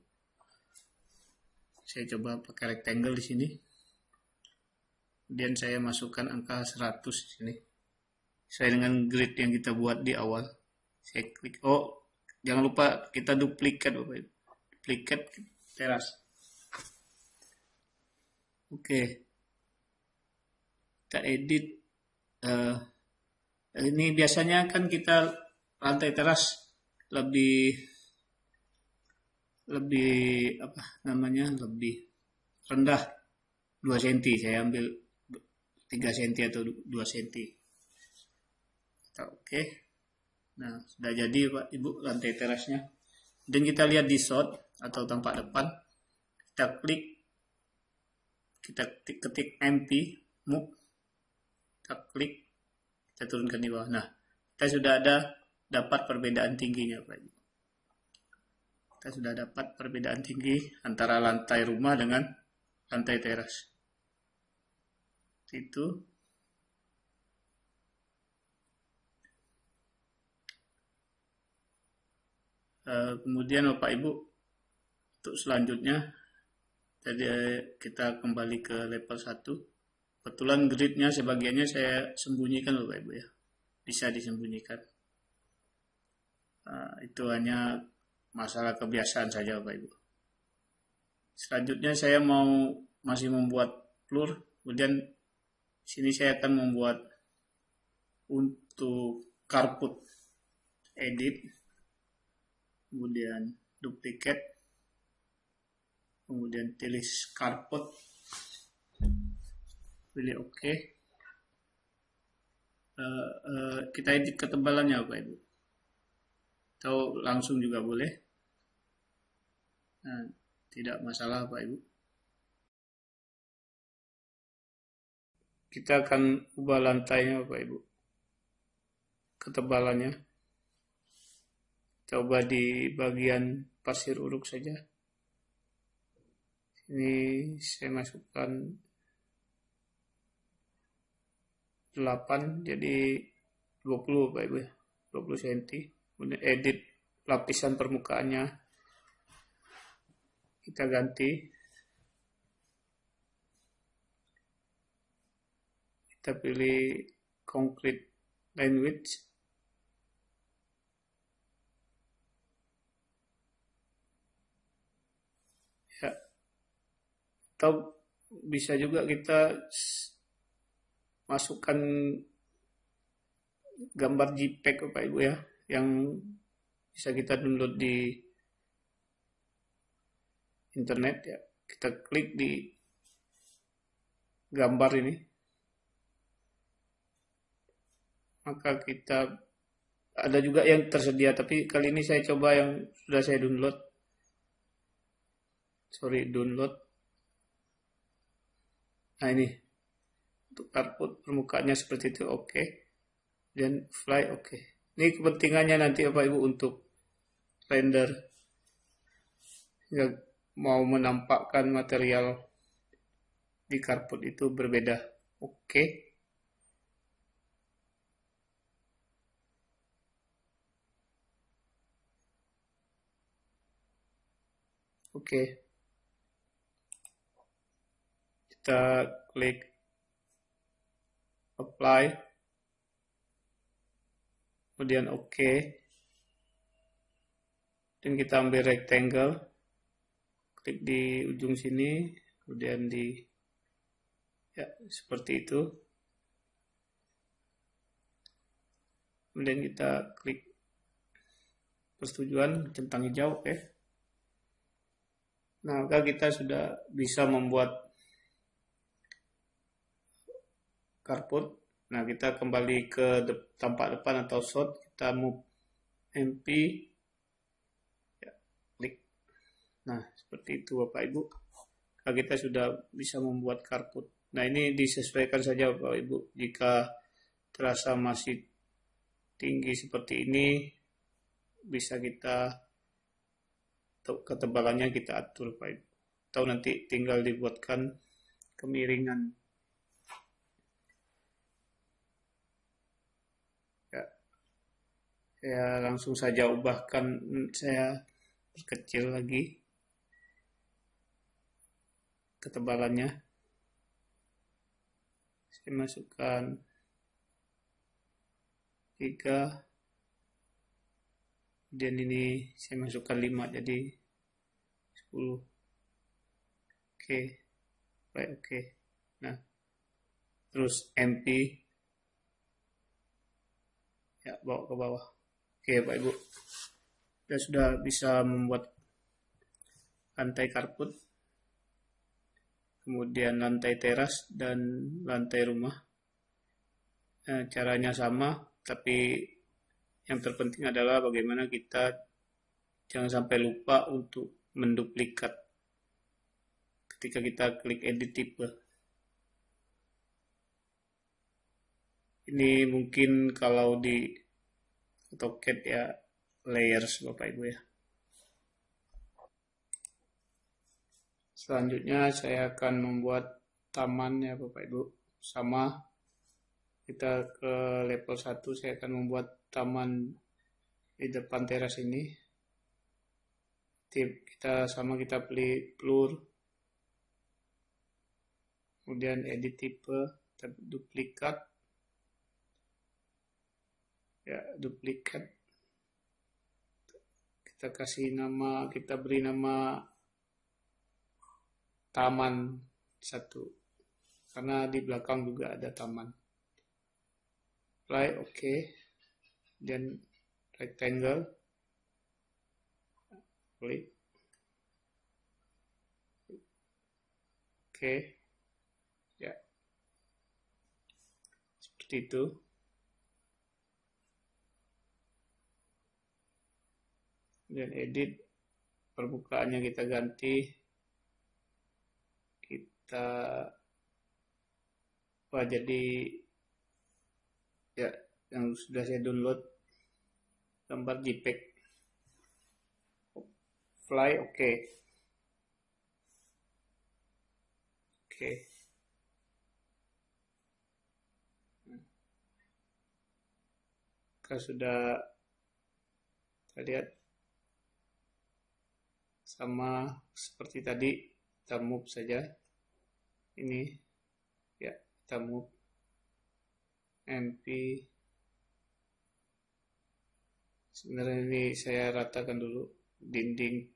Saya coba pakai rectangle di sini. Kemudian saya masukkan angka 100 di sini. Sesuai dengan grid yang kita buat di awal. Saya klik. Oh, jangan lupa kita duplikat Bapak Ibu. Duplikat teras. Oke. Kita edit. Ini biasanya kan kita lantai teras lebih apa namanya, lebih rendah 2 cm. Saya ambil 3 cm atau 2 cm. Oke. Nah, sudah jadi Pak Ibu lantai terasnya. Dan kita lihat di shot atau tampak depan. Kita klik, kita ketik MP move. Kita klik, kita turunkan di bawah. Nah, kita sudah ada dapat perbedaan tingginya Pak Ibu. Kita sudah dapat perbedaan tinggi antara lantai rumah dengan lantai teras. Itu. Kemudian Bapak Ibu, untuk selanjutnya tadi kita kembali ke level 1. Kebetulan gridnya sebagiannya saya sembunyikan Bapak Ibu ya. Bisa disembunyikan. Itu hanya masalah kebiasaan saja Bapak Ibu. Selanjutnya saya masih membuat floor. Kemudian sini saya akan membuat untuk carport. Edit. Kemudian duplicate, kemudian pilih carport, pilih OK. Kita edit ketebalannya Bapak Ibu, atau langsung juga boleh. Nah, tidak masalah Bapak Ibu. kita akan ubah lantainya Bapak Ibu, ketebalannya. Coba di bagian pasir uruk saja. Ini saya masukkan 8 jadi 20 Bapak Ibu ya. 20 cm. Kemudian edit lapisan permukaannya. Kita ganti. Kita pilih concrete line width. Ya. Atau bisa juga kita masukkan gambar JPEG Bapak Ibu ya, yang bisa kita download di internet ya. Kita klik di gambar ini. Maka kita ada juga yang tersedia, tapi kali ini saya coba yang sudah saya download. Download. Nah ini untuk carport permukaannya seperti itu, oke. Dan fly, oke. Ini kepentingannya nanti Bapak Ibu untuk render yang mau menampakkan material di carport itu berbeda. Oke. Oke. Kita klik apply. Kemudian oke. Dan kita ambil rectangle. Klik di ujung sini, kemudian di ya seperti itu. Kemudian kita klik persetujuan centang hijau, oke. Nah, maka kita sudah bisa membuat carport. Nah, kita kembali ke tampak depan atau shot, kita move MP, ya, klik. Nah, seperti itu Bapak Ibu. Nah, kita sudah bisa membuat carport. Nah, ini disesuaikan saja Bapak Ibu. Jika terasa masih tinggi seperti ini, bisa kita ketebalannya kita atur Bapak Ibu. Atau nanti tinggal dibuatkan kemiringan. Ya, saya langsung saja ubahkan, saya perkecil lagi ketebalannya. Saya masukkan 3. Dan ini saya masukkan 5 jadi 10. Oke. Baik, oke. Nah, terus MP ya bawa ke bawah. Oke, Pak Ibu. Kita sudah bisa membuat lantai carport. Kemudian lantai teras dan lantai rumah. Caranya sama, tapi yang terpenting adalah bagaimana kita jangan sampai lupa untuk menduplikat ketika kita klik edit tipe. Ini mungkin kalau di AutoCAD ya layers Bapak Ibu ya. Selanjutnya saya akan membuat taman ya Bapak Ibu. Sama kita ke level 1, saya akan membuat taman di depan teras ini. Kita pilih blur. Kemudian edit tipe, kita duplikat. Ya, duplikat. Kita beri nama taman 1. Karena di belakang juga ada taman. Apply, oke. Dan rectangle. Klik. Oke. Ya. Seperti itu. Dan edit permukaannya kita ganti. Kita Wah, jadi ya yang sudah saya download gambar JPEG fly. Oke. Oke. Kita sudah, kita lihat sama seperti tadi, kita move saja ini ya, kita move MP. Sebenarnya ini saya ratakan dulu dinding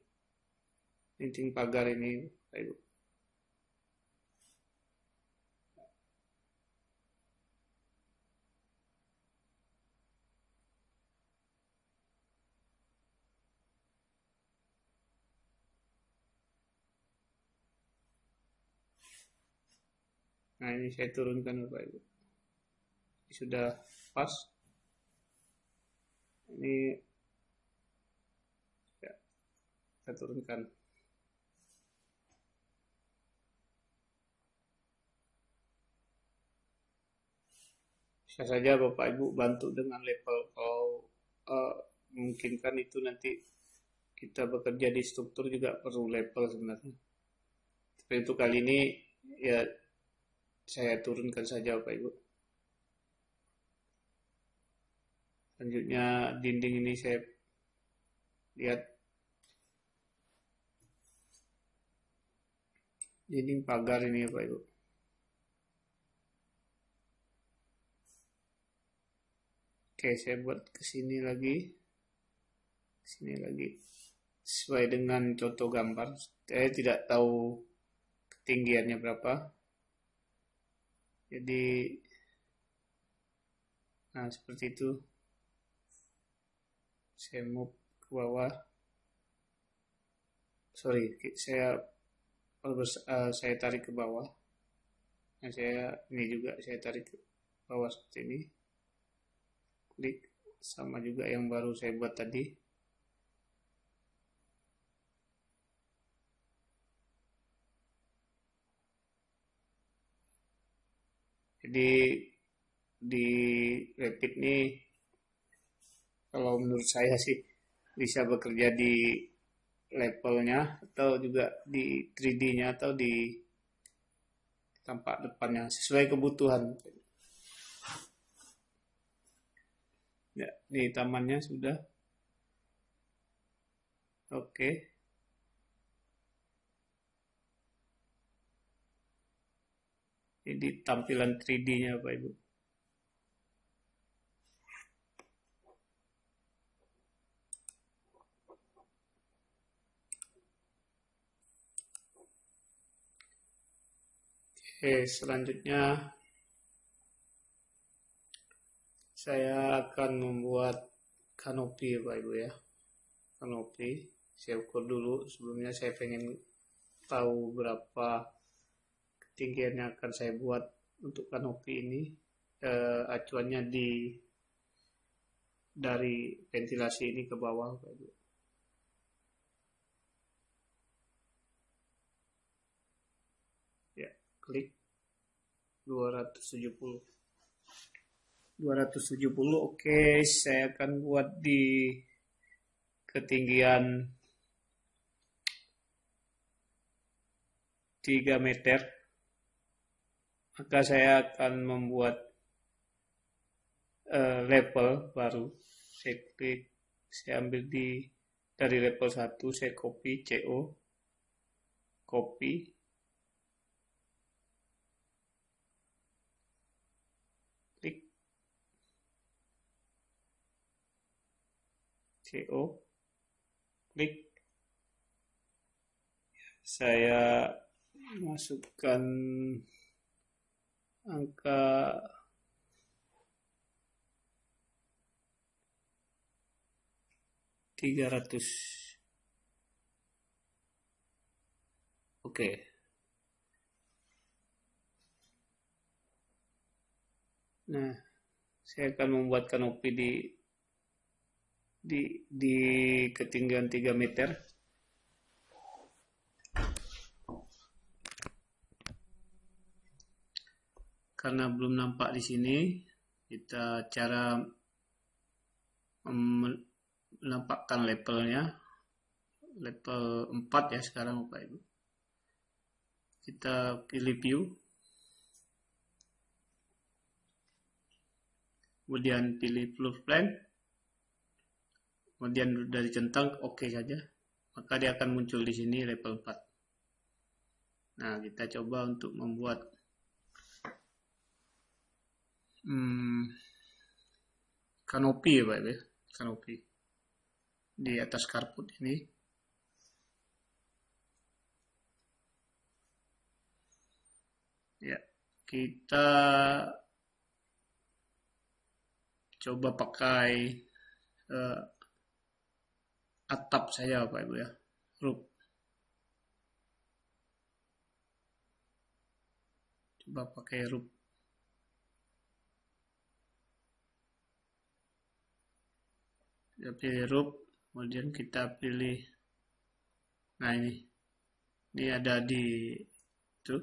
pagar ini, Pak Ibu. Nah, ini saya turunkan, Bapak Ibu. Ini sudah pas. Ini ya, kita turunkan. Bisa saja Bapak Ibu bantu dengan level. Kalau memungkinkan itu nanti kita bekerja di struktur juga perlu level sebenarnya. Tapi untuk kali ini ya saya turunkan saja Bapak Ibu. Selanjutnya dinding ini saya lihat dinding pagar ini Bapak Ibu. Oke, saya buat ke sini lagi. Sini lagi. Sesuai dengan contoh gambar. Saya tidak tahu ketinggiannya berapa. Jadi nah seperti itu. Saya move ke bawah. Sorry, saya tarik ke bawah. Nah, ini juga saya tarik ke bawah seperti ini. Klik sama juga yang baru saya buat tadi. Jadi di Rapid ini kalau menurut saya sih bisa bekerja di levelnya atau juga di 3D-nya atau di tampak depannya sesuai kebutuhan. Ya, di tamannya sudah. Oke. Jadi tampilan 3D-nya Bapak Ibu. Oke, selanjutnya saya akan membuat kanopi Bapak Ibu ya. Kanopi, saya ukur dulu. Sebelumnya saya pengen tahu berapa ketinggian yang akan saya buat untuk kanopi ini. Acuannya dari ventilasi ini ke bawah Bapak Ibu. Ya, klik 270. 270, oke, saya akan buat di ketinggian 3 meter. Maka saya akan membuat level baru. Saya klik, saya ambil dari level 1, saya copy CO, copy, klik CO, klik, saya masukkan angka 300. Oke. Nah, saya akan membuat kanopi di ketinggian 3 meter. karena belum nampak di sini, kita cara menampakkan levelnya, level 4 ya sekarang Bapak Ibu. Kita pilih view, kemudian pilih floor plan, kemudian dari centang oke saja, maka dia akan muncul di sini level 4. Nah, kita coba untuk membuat kanopi ya Pak ya, kanopi di atas carport ini. Ya, kita coba pakai atap saja Pak Ibu ya, roof. Coba pakai roof. Kita pilih roof, kemudian kita pilih, nah ini ada di itu,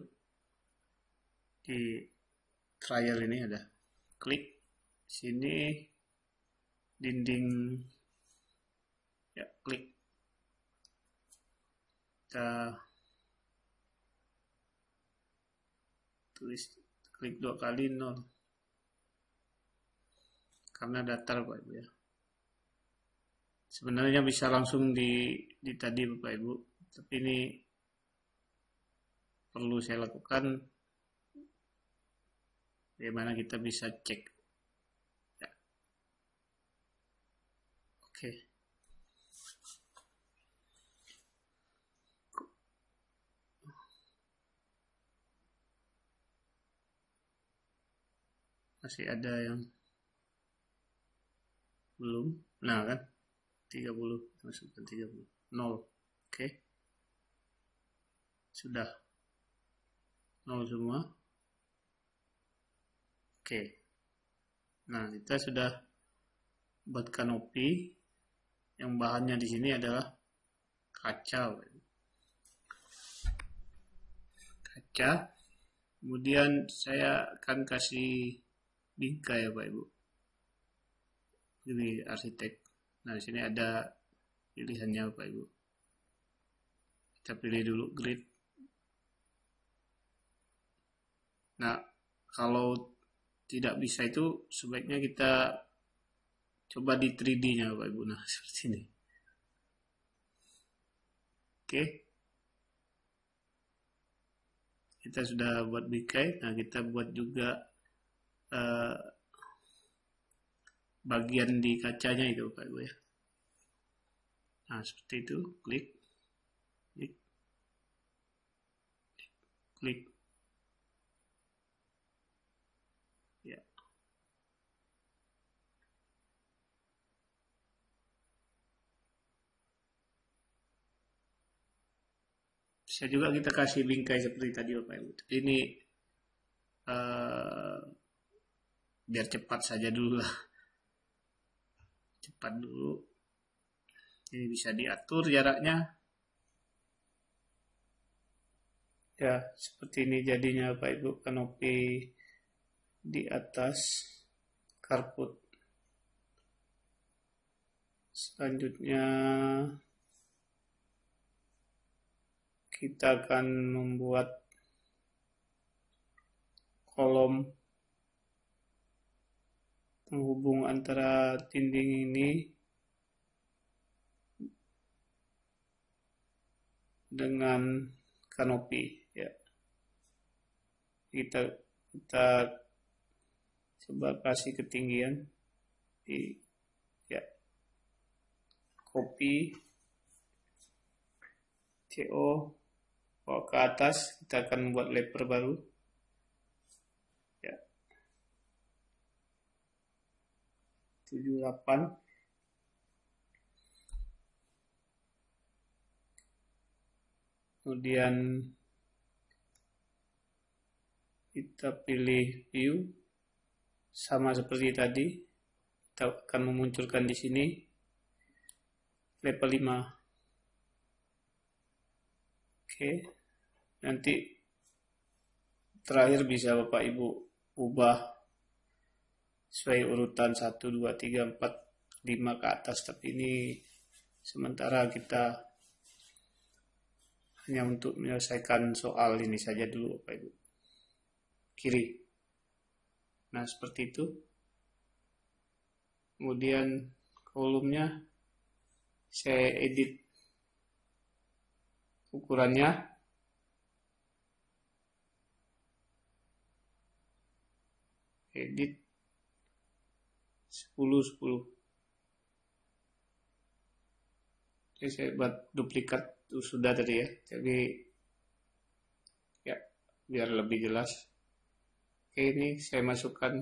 di trial ini ada, klik sini dinding ya, klik, kita tulis, klik 2 kali 0 karena datar Bapak Ibu ya. Sebenarnya bisa langsung di tadi Bapak Ibu, tapi ini perlu saya lakukan. Bagaimana kita bisa cek ya. Oke. Masih ada yang belum. Nah kan 30, masukkan 30, 0. Oke. Sudah 0 semua. Oke. Nah, kita sudah buat kanopi yang bahannya di sini adalah kaca. Kaca. Kemudian saya akan kasih bingkai ya Pak Ibu. Ini arsitek. Nah, di sini ada pilihannya Bapak Ibu. Kita pilih dulu grid. Nah, kalau tidak bisa itu sebaiknya kita coba di 3D-nya Bapak Ibu. Nah, seperti ini. Oke. Kita sudah buat bingkai. Nah, kita buat juga bagian di kacanya itu Bapak Ibu ya. Nah, seperti itu, klik, klik, klik. Ya. Bisa juga kita kasih bingkai seperti tadi Bapak Ibu. Ini biar cepat saja dulu lah. Cepat dulu. Ini bisa diatur jaraknya. Ya, seperti ini jadinya Bapak Ibu, kanopi di atas carport. Selanjutnya kita akan membuat kolom penghubung antara dinding ini dengan kanopi ya. Kita coba kasih ketinggian di ya, copy CO bawa ke atas. Kita akan membuat lever baru ya, 78. Kemudian kita pilih view, sama seperti tadi. Kita akan memunculkan di sini level 5. Oke. Nanti terakhir bisa Bapak Ibu ubah sesuai urutan 1, 2, 3, 4, 5 ke atas, tapi ini sementara kita hanya untuk menyelesaikan soal ini saja dulu Bapak Ibu. Kiri. Nah, seperti itu. Kemudian kolomnya saya edit ukurannya. Edit 10, 10. Jadi saya buat duplikat sudah tadi ya. Jadi ya biar lebih jelas. Oke, ini saya masukkan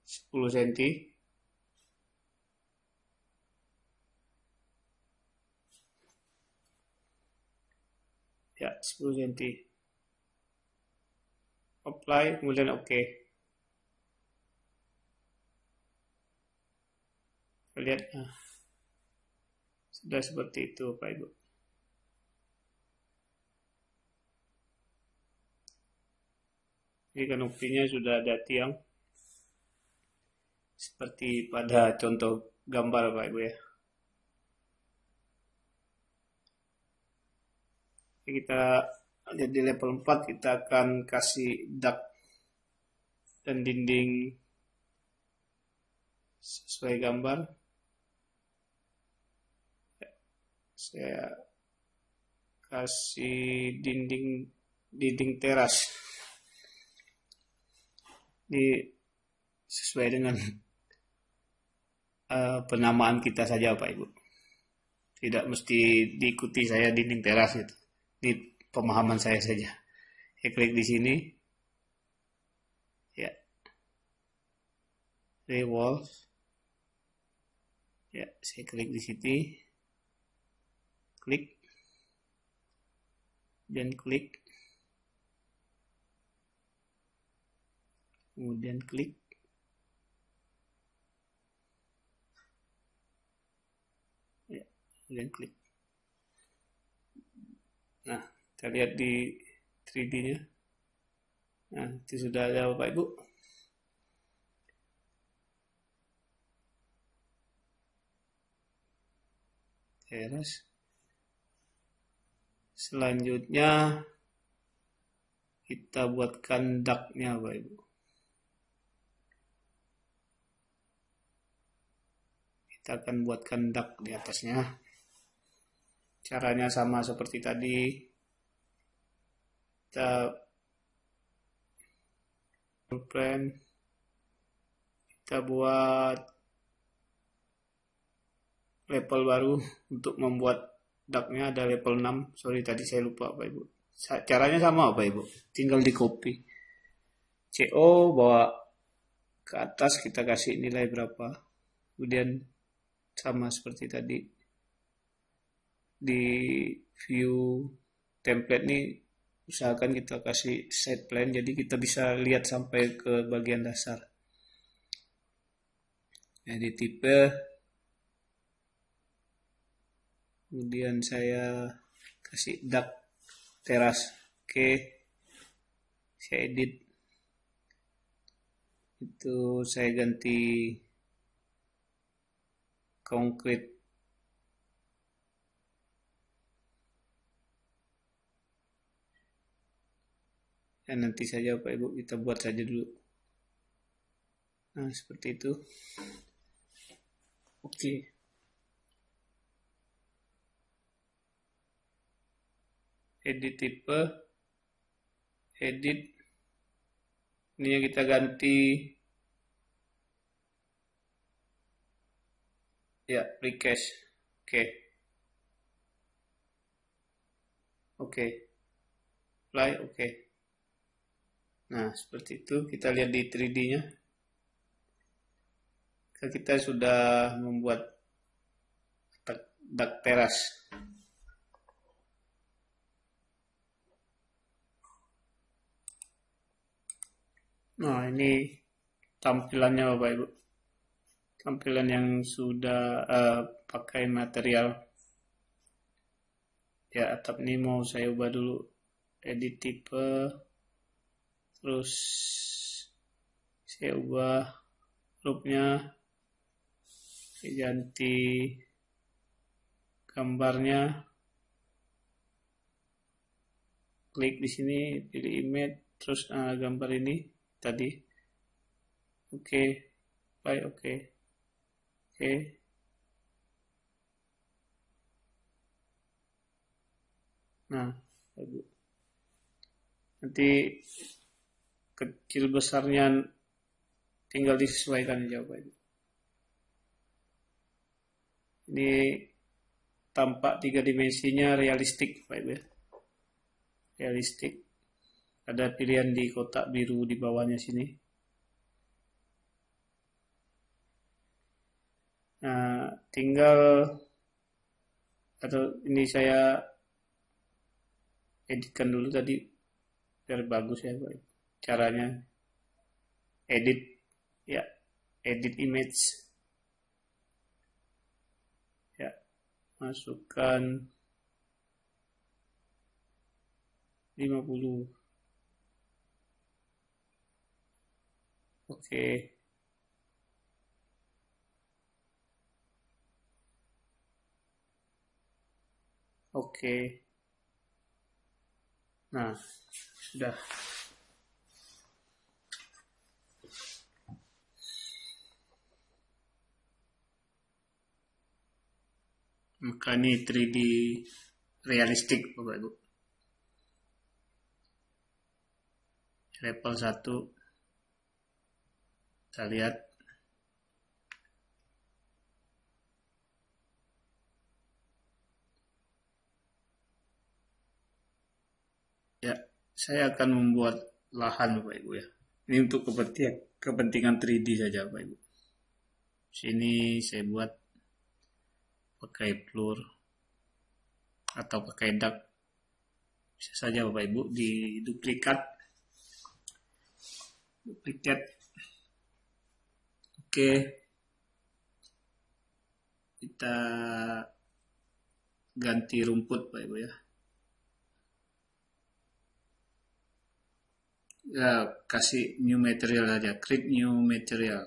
10 cm. Ya, 10 cm. Apply, kemudian oke. Lihat, nah, sudah seperti itu Pak Ibu. Ini kanopinya sudah ada tiang seperti pada contoh gambar Pak Ibu ya. Kita lihat di level 4, kita akan kasih dak dan dinding sesuai gambar. Saya kasih dinding teras. Ini sesuai dengan penamaan kita saja Pak Ibu. Tidak mesti diikuti saya dinding teras itu. Ini pemahaman saya saja. Saya klik di sini. Ya. Walls. Ya, saya klik di sini. Klik. Dan klik. Kemudian klik. Ya, kemudian klik. Nah, kita lihat di 3D-nya. Nah, itu sudah ada Bapak Ibu. Teras. Selanjutnya kita buatkan daknya Bapak Ibu. Kita akan buatkan dak di atasnya. Caranya sama seperti tadi. Kita blueprint. Kita buat level baru untuk membuat daknya, ada level 6. Sorry tadi saya lupa Bapak Ibu. Caranya sama Bapak Ibu. Tinggal di copy. CO bawa ke atas, kita kasih nilai berapa. Kemudian sama seperti tadi. Di view template ini usahakan kita kasih side plan, jadi kita bisa lihat sampai ke bagian dasar. Jadi tipe, kemudian saya kasih dak teras. Oke, saya edit, itu saya ganti konkret. Ya, nanti saja Pak Ibu, kita buat saja dulu. Nah, seperti itu. Oke. Edit tipe. Edit. Ini yang kita ganti. Ya, request. Oke. Oke. Apply, oke. Nah, seperti itu. Kita lihat di 3D-nya. Kita sudah membuat dak teras. Nah, ini tampilannya Bapak Ibu. Tampilan yang sudah pakai material. Ya, atap ini mau saya ubah dulu edit tipe, terus saya ubah loopnya, saya ganti gambarnya, klik di sini, pilih image, terus gambar ini tadi, oke, baik, oke. Nah, nanti kecil besarnya tinggal disesuaikan aja, Pak Ibu. Ini tampak 3 dimensinya realistik, Pak Ibu ya. Realistik. Ada pilihan di kotak biru di bawahnya sini. Nah, tinggal atau ini saya editkan dulu tadi biar bagus ya, Pak. Caranya edit ya, edit image. Ya, masukkan 50. Oke. Oke. Nah, sudah. Maka ini 3D realistik, Bapak Ibu. Level 1 kita lihat. Ya, saya akan membuat lahan, Bapak Ibu ya. Ini untuk kepentingan 3D saja, Bapak Ibu. Sini saya buat pakai floor atau pakai duct. Bisa saja Bapak Ibu di duplikat. Oke. Kita ganti rumput, Bapak Ibu ya. Ya, kasih new material aja, create new material.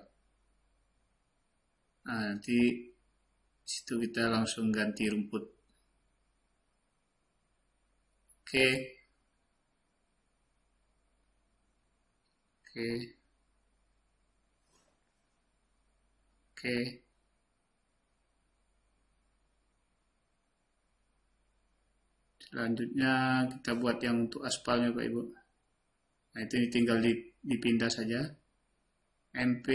Nah, nanti situ kita langsung ganti rumput. Oke. Selanjutnya kita buat yang untuk aspalnya, Pak Ibu. Nah, itu tinggal dipindah saja. MP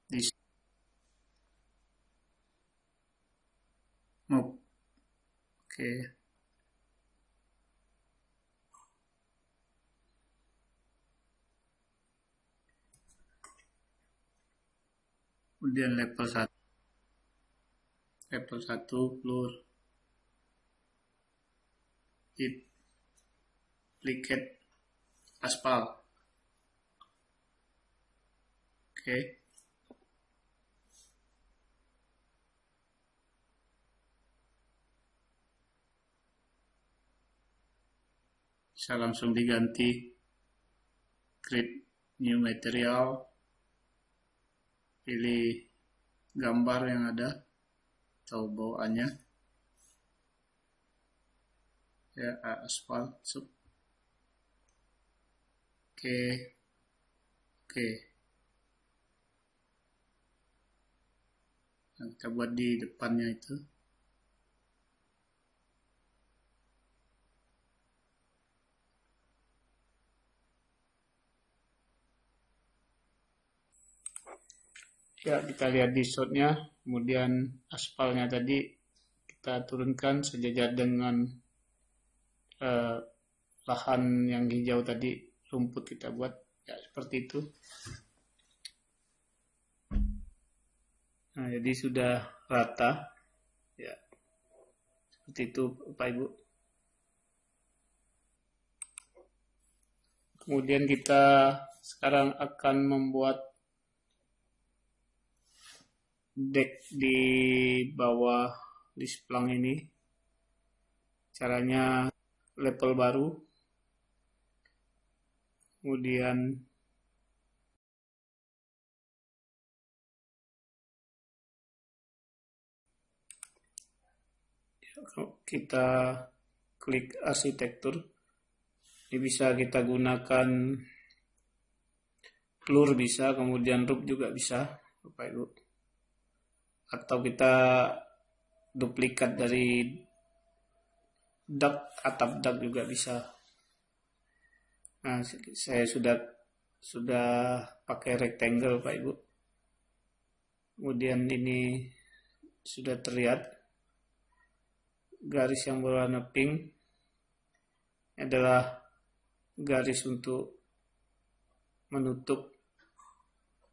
di move. Oke. Kemudian level 1. Level 1 floor. Duplicate aspal. Oke. Bisa langsung diganti. Create new material. Pilih gambar yang ada atau bawaannya. Ya, aspal. Oke. Nah, kita buat di depannya itu. Ya, kita lihat di shotnya, kemudian aspalnya tadi kita turunkan sejajar dengan lahan yang hijau tadi, rumput kita buat, ya seperti itu. Nah, jadi sudah rata, ya seperti itu, Bapak Ibu. Kemudian kita sekarang akan membuat deck di bawah di Splang ini. Caranya level baru, kemudian kita klik arsitektur. Ini bisa kita gunakan Plur bisa, kemudian Root juga bisa, Bapak Ibu. Atau kita duplikat dari duct, atap duct juga bisa. Nah, saya sudah pakai rectangle, Pak Ibu. Kemudian ini sudah terlihat garis yang berwarna pink adalah garis untuk menutup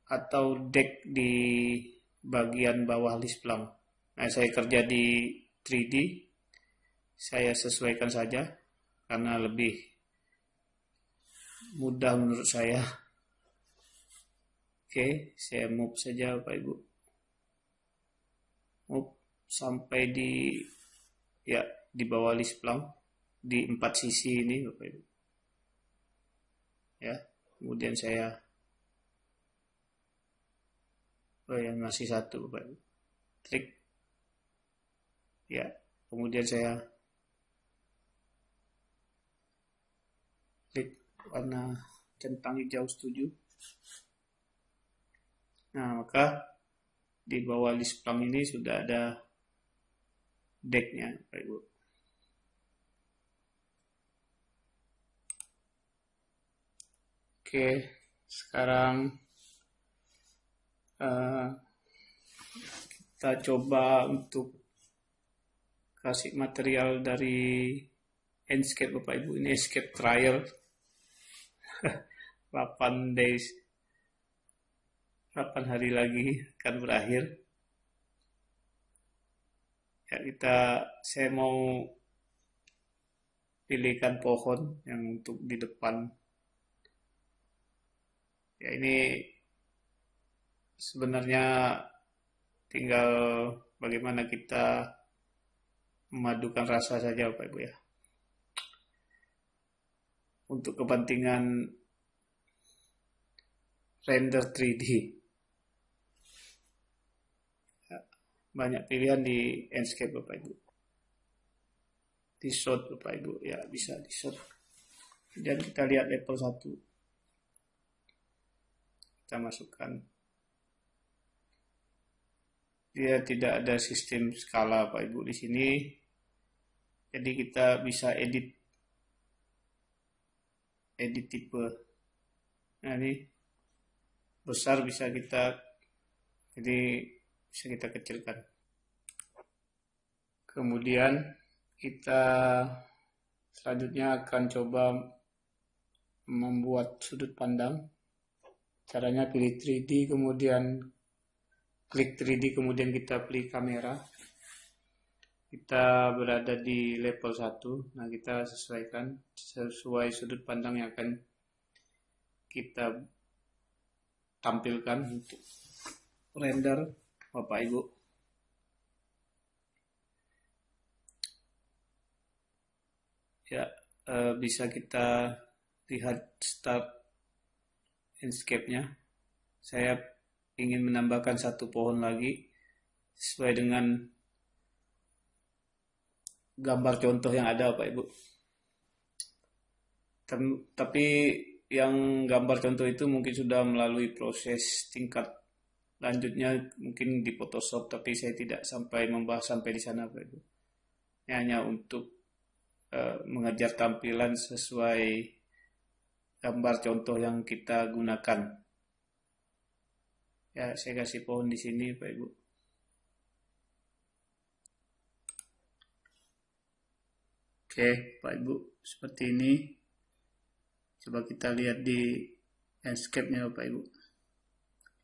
atau deck di bagian bawah Lisplang. Nah, saya kerja di 3D, saya sesuaikan saja karena lebih mudah menurut saya. Oke, saya move saja Bapak Ibu. Move sampai di bawah Lisplang di 4 sisi ini Bapak Ibu. Ya, kemudian saya yang masih satu Bapak Ibu. Klik. Ya, kemudian saya klik warna centang hijau setuju. Nah, maka di bawah Lisplang ini sudah ada decknya Bapak Ibu. Oke, sekarang kita coba untuk kasih material dari Enscape Bapak Ibu. Ini Enscape trial 8 days, 8 hari lagi akan berakhir. Ya, saya mau pilihkan pohon yang untuk di depan. Ya, ini sebenarnya tinggal bagaimana kita memadukan rasa saja Bapak Ibu ya. Untuk kepentingan render 3D. Ya, banyak pilihan di Enscape Bapak Ibu. Di shot Bapak Ibu, ya bisa di shot. Dan kita lihat level 1. Kita masukkan. Dia tidak ada sistem skala Pak Ibu di sini. Jadi kita bisa edit tipe. Nah, ini besar bisa kita kecilkan. Kemudian kita selanjutnya akan coba membuat sudut pandang. Caranya pilih 3D, kemudian klik 3D, kemudian kita pilih kamera. Kita berada di level 1. Nah, kita sesuaikan sesuai sudut pandang yang akan kita tampilkan untuk render Bapak Ibu. Ya, bisa kita lihat start Enscape-nya. Saya ingin menambahkan satu pohon lagi sesuai dengan gambar contoh yang ada Pak Ibu. Tapi yang gambar contoh itu mungkin sudah melalui proses tingkat lanjutnya mungkin di Photoshop, tapi saya tidak sampai membahas sampai di sana Pak Ibu. Hanya untuk mengejar tampilan sesuai gambar contoh yang kita gunakan. Ya, saya kasih pohon di sini Pak Ibu. Oke, Pak Ibu, seperti ini. Coba kita lihat di landscape-nya Bapak Ibu.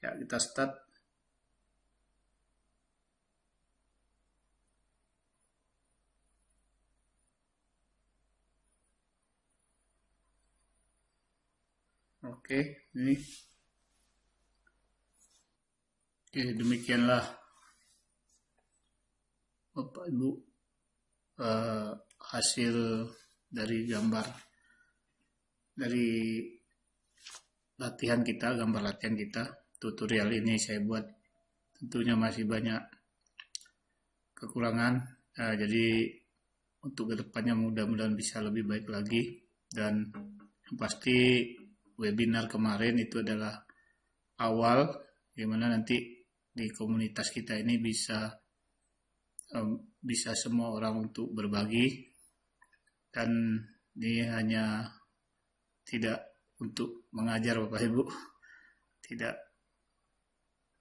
Ya, kita start. Oke, ini. Oke, demikianlah Bapak Ibu hasil dari gambar dari gambar latihan kita, tutorial ini saya buat tentunya masih banyak kekurangan, jadi untuk kedepannya mudah-mudahan bisa lebih baik lagi. Dan yang pasti webinar kemarin itu adalah awal gimana nanti di komunitas kita ini bisa semua orang untuk berbagi, dan ini hanya tidak untuk mengajar Bapak Ibu, tidak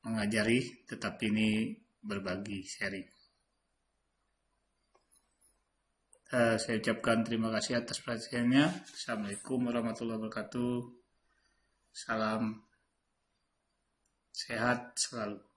mengajari, tetapi ini berbagi, sharing. Saya ucapkan terima kasih atas perhatiannya. Assalamualaikum warahmatullahi wabarakatuh. Salam sehat selalu.